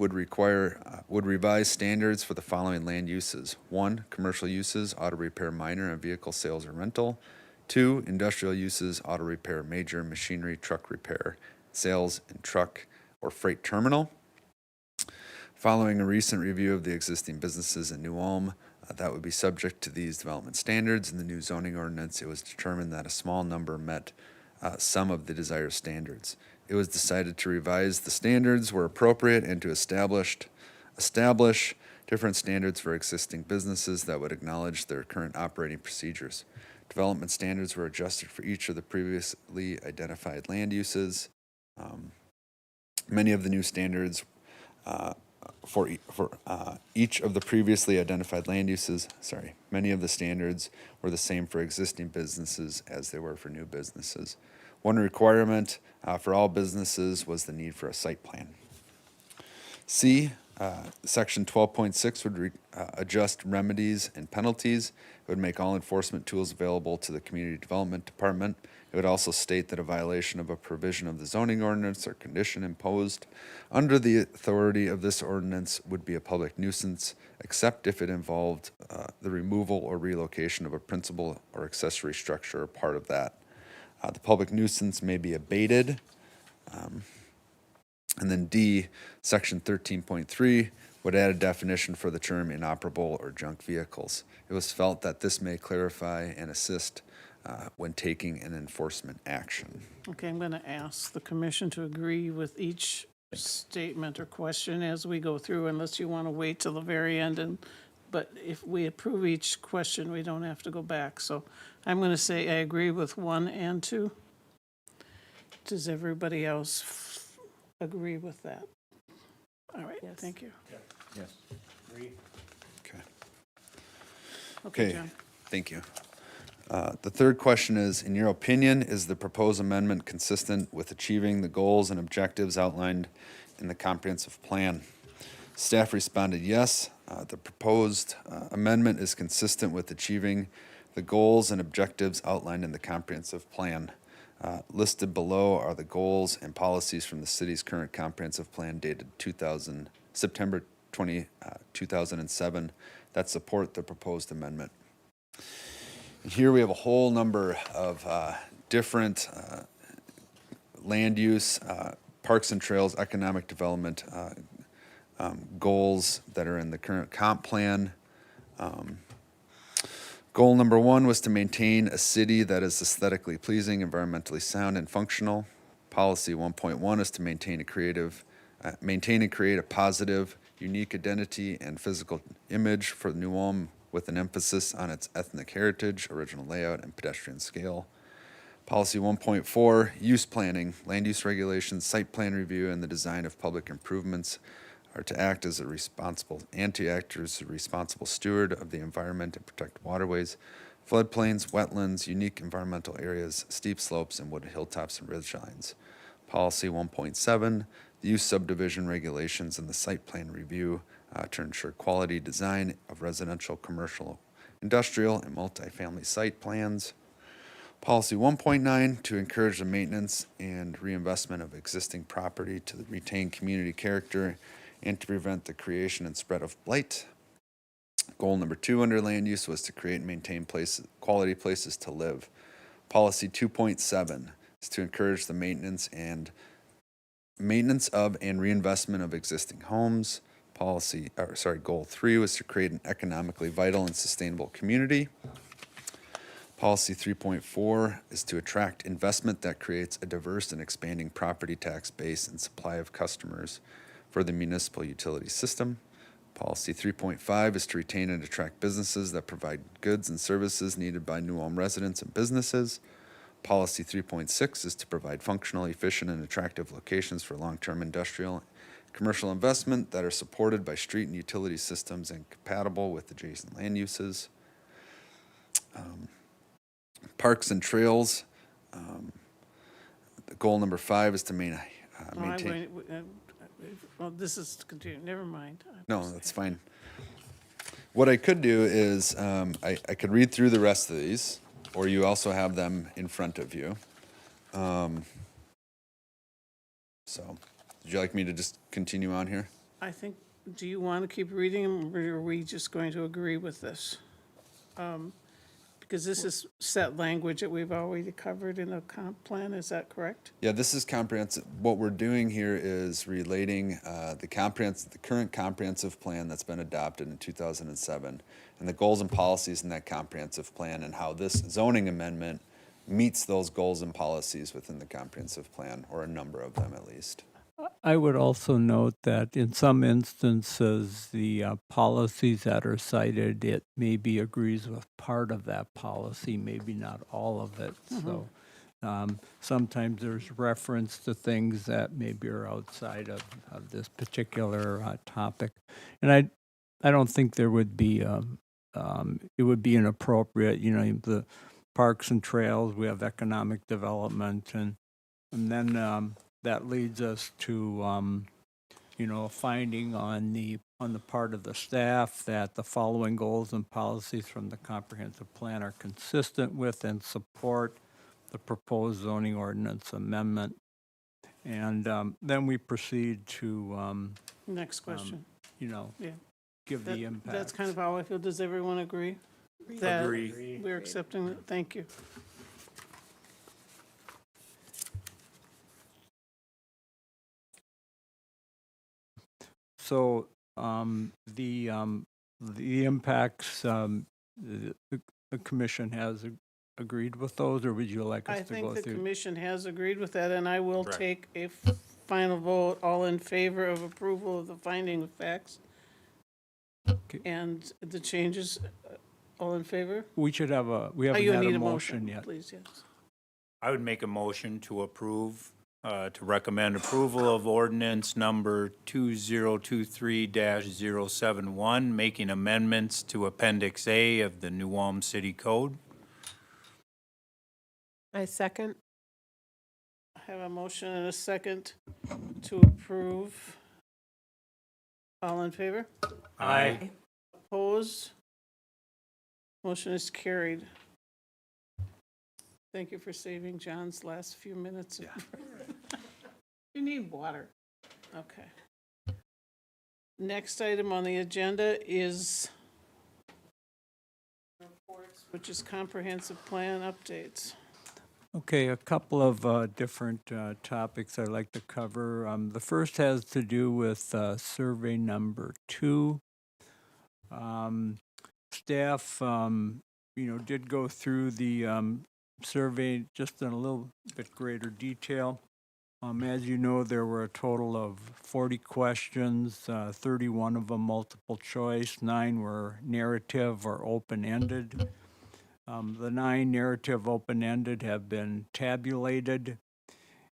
Speaker 5: would revise standards for the following land uses. 1, commercial uses, auto repair minor, and vehicle sales or rental. 2, industrial uses, auto repair major, machinery, truck repair, sales, and truck or freight terminal. Following a recent review of the existing businesses in New Ulm that would be subject to these development standards in the new zoning ordinance, it was determined that a small number met some of the desired standards. It was decided to revise the standards where appropriate and to establish different standards for existing businesses that would acknowledge their current operating procedures. Development standards were adjusted for each of the previously identified land uses. Many of the new standards each of the previously identified land uses, many of the standards were the same for existing businesses as they were for new businesses. One requirement for all businesses was the need for a site plan. C, Section 12.6 would adjust remedies and penalties. It would make all enforcement tools available to the Community Development Department. It would also state that a violation of a provision of the zoning ordinance or condition imposed under the authority of this ordinance would be a public nuisance, except if it involved the removal or relocation of a principal or accessory structure or part of that. The public nuisance may be abated. And then D, Section 13.3 would add a definition for the term inoperable or junk vehicles. It was felt that this may clarify and assist when taking an enforcement action.
Speaker 1: Okay, I'm going to ask the commission to agree with each statement or question as we go through, unless you want to wait till the very end. But if we approve each question, we don't have to go back. So I'm going to say I agree with 1 and 2. Does everybody else agree with that? All right, thank you.
Speaker 7: Yes.
Speaker 5: Okay.
Speaker 1: Okay,
Speaker 5: Okay,
Speaker 1: John.
Speaker 5: thank you. The third question is, in your opinion, is the proposed amendment consistent with achieving the goals and objectives outlined in the comprehensive plan? Staff responded yes. The proposed amendment is consistent with achieving the goals and objectives outlined in the comprehensive plan. Listed below are the goals and policies from the city's current comprehensive plan dated September 2007 that support the proposed amendment. And here we have a whole number of different land use, parks and trails, economic development goals that are in the current comp plan. Goal number 1 was to maintain a city that is aesthetically pleasing, environmentally sound, and functional. Policy 1.1 is to maintain and create a positive, unique identity and physical image for New Ulm with an emphasis on its ethnic heritage, original layout, and pedestrian scale. Policy 1.4, use planning, land use regulations, site plan review, and the design of public improvements are to act as a responsible steward of the environment and protect waterways, floodplains, wetlands, unique environmental areas, steep slopes, and wooded hilltops and ridgelines. Policy 1.7, the use subdivision regulations and the site plan review to ensure quality design of residential, commercial, industrial, and multifamily site plans. Policy 1.9, to encourage the maintenance and reinvestment of existing property to retain community character and to prevent the creation and spread of blight. Goal number 2 under land use was to create and maintain quality places to live. Policy 2.7 is to encourage the maintenance of and reinvestment of existing homes. Goal 3 was to create an economically vital and sustainable community. Policy 3.4 is to attract investment that creates a diverse and expanding property tax base and supply of customers for the municipal utility system. Policy 3.5 is to retain and attract businesses that provide goods and services needed by New Ulm residents and businesses. Policy 3.6 is to provide functional, efficient, and attractive locations for long-term industrial commercial investment that are supported by street and utility systems and compatible with adjacent land uses. Parks and trails. Goal number 5 is to maintain.
Speaker 1: Well, this is to continue, never mind.
Speaker 5: No, that's fine. What I could do is I could read through the rest of these, or you also have them in front of you. So, would you like me to just continue on here?
Speaker 1: I think, do you want to keep reading them, or are we just going to agree with this? Because this is set language that we've already covered in the comp plan, is that correct?
Speaker 5: Yeah, this is comprehensive. What we're doing here is relating the current comprehensive plan that's been adopted in 2007 and the goals and policies in that comprehensive plan and how this zoning amendment meets those goals and policies within the comprehensive plan, or a number of them at least.
Speaker 4: I would also note that in some instances, the policies that are cited, it maybe agrees with part of that policy, maybe not all of it. So sometimes there's reference to things that maybe are outside of this particular topic. And I don't think there would be, it would be inappropriate, you know, the parks and trails, we have economic development, and then that leads us to, you know, a finding on the part of the staff that the following goals and policies from the comprehensive plan are consistent with and support the proposed zoning ordinance amendment. And then we proceed to,
Speaker 1: Next question.
Speaker 4: you know,
Speaker 1: Yeah.
Speaker 4: give the
Speaker 1: That-
Speaker 4: impact.
Speaker 1: That's kind of how I feel. Does everyone agree? Agree. We're accepting it. Thank you.
Speaker 4: So the impacts, the commission has agreed with those, or would you like
Speaker 1: I
Speaker 4: us to go
Speaker 1: think the
Speaker 4: through?
Speaker 1: commission has agreed with that, and I will
Speaker 8: Correct.
Speaker 1: take a final vote. All in favor of approval of the finding of facts
Speaker 4: Okay.
Speaker 1: and the changes. All in favor?
Speaker 4: We should have we
Speaker 1: Oh,
Speaker 4: haven't
Speaker 1: you
Speaker 4: had
Speaker 1: need
Speaker 4: a motion yet.
Speaker 1: Please, yes.
Speaker 9: I would make a motion to approve, to recommend approval of ordinance number 2023-071, making amendments to Appendix A of the New Ulm City Code.
Speaker 10: I second.
Speaker 1: I have a motion and a second to approve. All in favor?
Speaker 9: Aye.
Speaker 1: Opposed? Motion is carried. Thank you for saving John's last few minutes. You need water. Okay. Next item on the agenda is reports, which is comprehensive plan updates.
Speaker 4: Okay, a couple of different topics I'd like to cover. The first has to do with survey number 2. Staff, you know, did go through the survey just in a little bit greater detail. As you know, there were a total of 40 questions, 31 of them multiple choice, 9 were narrative or open-ended. The 9 narrative open-ended have been tabulated,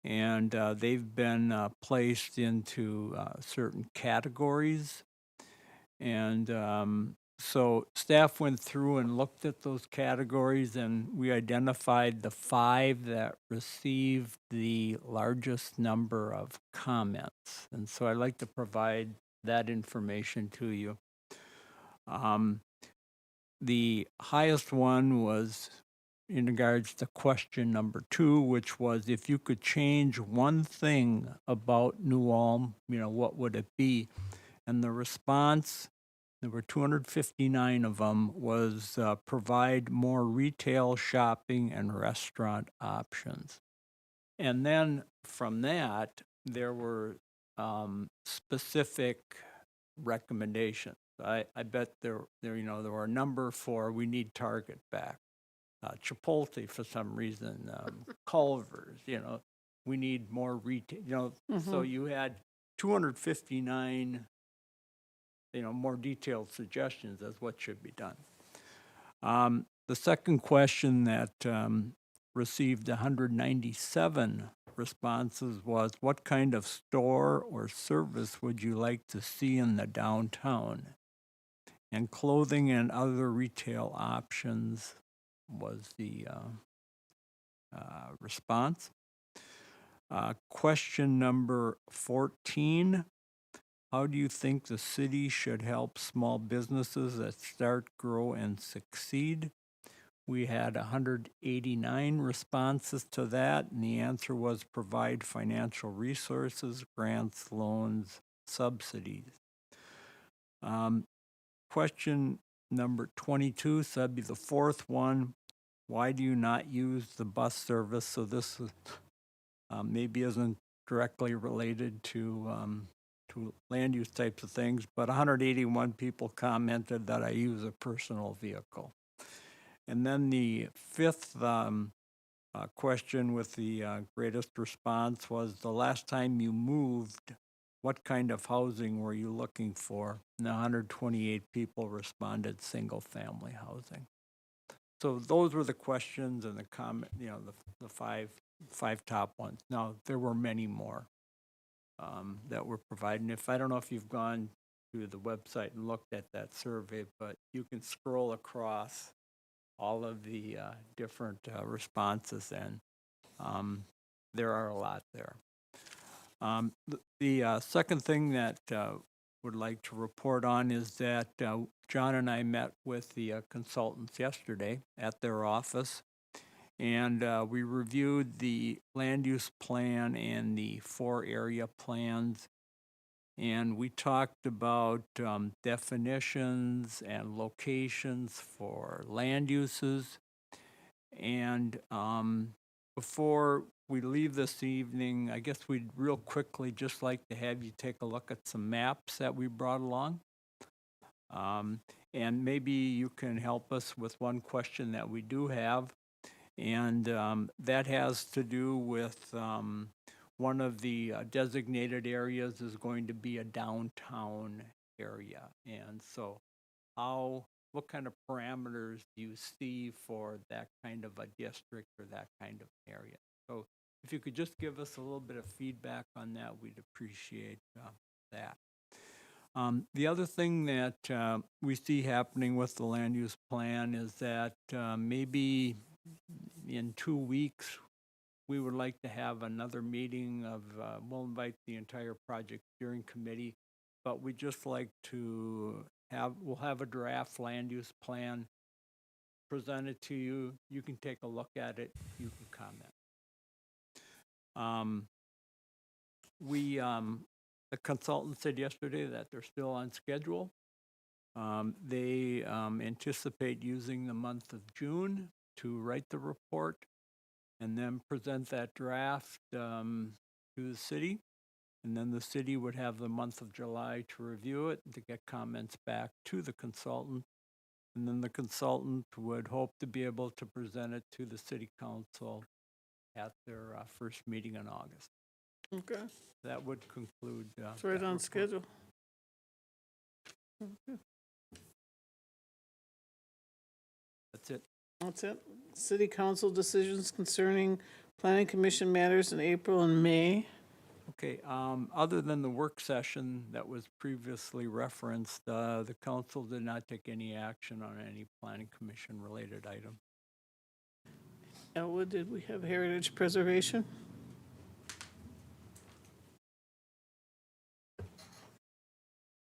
Speaker 4: and they've been placed into certain categories. And so staff went through and looked at those categories, and we identified the 5 that received the largest number of comments. And so I'd like to provide that information to you. The highest one was in regards to question number 2, which was if you could change one thing about New Ulm, you know, what would it be? And the response, there were 259 of them, was provide more retail, shopping, and restaurant options. And then from that, there were specific recommendations. I bet there were a number for we need Target back, Chipotle for some reason, Culver's, you know, we need more retail, you know. So you had 259, you know, more detailed suggestions as what should be done. The second question that received 197 responses was, what kind of store or service would you like to see in the downtown? And clothing and other retail options was the response. Question number 14. How do you think the city should help small businesses that start, grow, and succeed? We had 189 responses to that, and the answer was provide financial resources, grants, loans, subsidies. Question number 22, so that'd be the fourth one. Why do you not use the bus service? So this is, maybe isn't directly related to land use types of things, but 181 people commented that I use a personal vehicle. And then the fifth question with the greatest response was, the last time you moved, what kind of housing were you looking for? And 128 people responded single-family housing. So those were the questions and the comment, you know, the five top ones. Now, there were many more that were provided. And I don't know if you've gone to the website and looked at that survey, but you can scroll across all of the different responses, and there are a lot there. The second thing that would like to report on is that John and I met with the consultants yesterday at their office, and we reviewed the land use plan and the 4 area plans, and we talked about definitions and locations for land uses. And before we leave this evening, I guess we'd real quickly just like to have you take a look at some maps that we brought along. And maybe you can help us with one question that we do have. And that has to do with one of the designated areas is going to be a downtown area. And so what kind of parameters do you see for that kind of a district or that kind of area? So if you could just give us a little bit of feedback on that, we'd appreciate that. The other thing that we see happening with the land use plan is that maybe in 2 weeks, we would like to have another meeting of, we'll invite the entire project steering committee, but we'd just like to we'll have a draft land use plan presented to you. You can take a look at it. You can comment. The consultant said yesterday that they're still on schedule. They anticipate using the month of June to write the report and then present that draft to the city. And then the city would have the month of July to review it, to get comments back to the consultant. And then the consultant would hope to be able to present it to the city council at their first meeting in August.
Speaker 1: Okay,
Speaker 4: That would conclude.
Speaker 1: it's right
Speaker 4: that
Speaker 1: on
Speaker 4: report.
Speaker 1: schedule.
Speaker 4: That's it.
Speaker 1: That's it. City council decisions concerning planning commission matters in April and May.
Speaker 4: Okay, other than the work session that was previously referenced, the council did not take any action on any planning commission related item.
Speaker 1: Elwood, did we have heritage preservation?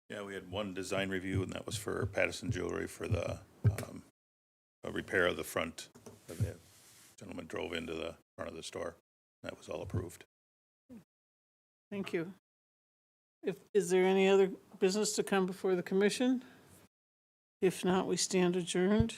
Speaker 8: Yeah, we had one design review, and that was for Patterson Jewelry for the repair of the front that the gentleman drove into the front of the store. That was all approved.
Speaker 1: Thank you. Is there any other business to come before the commission? If not, we stand adjourned.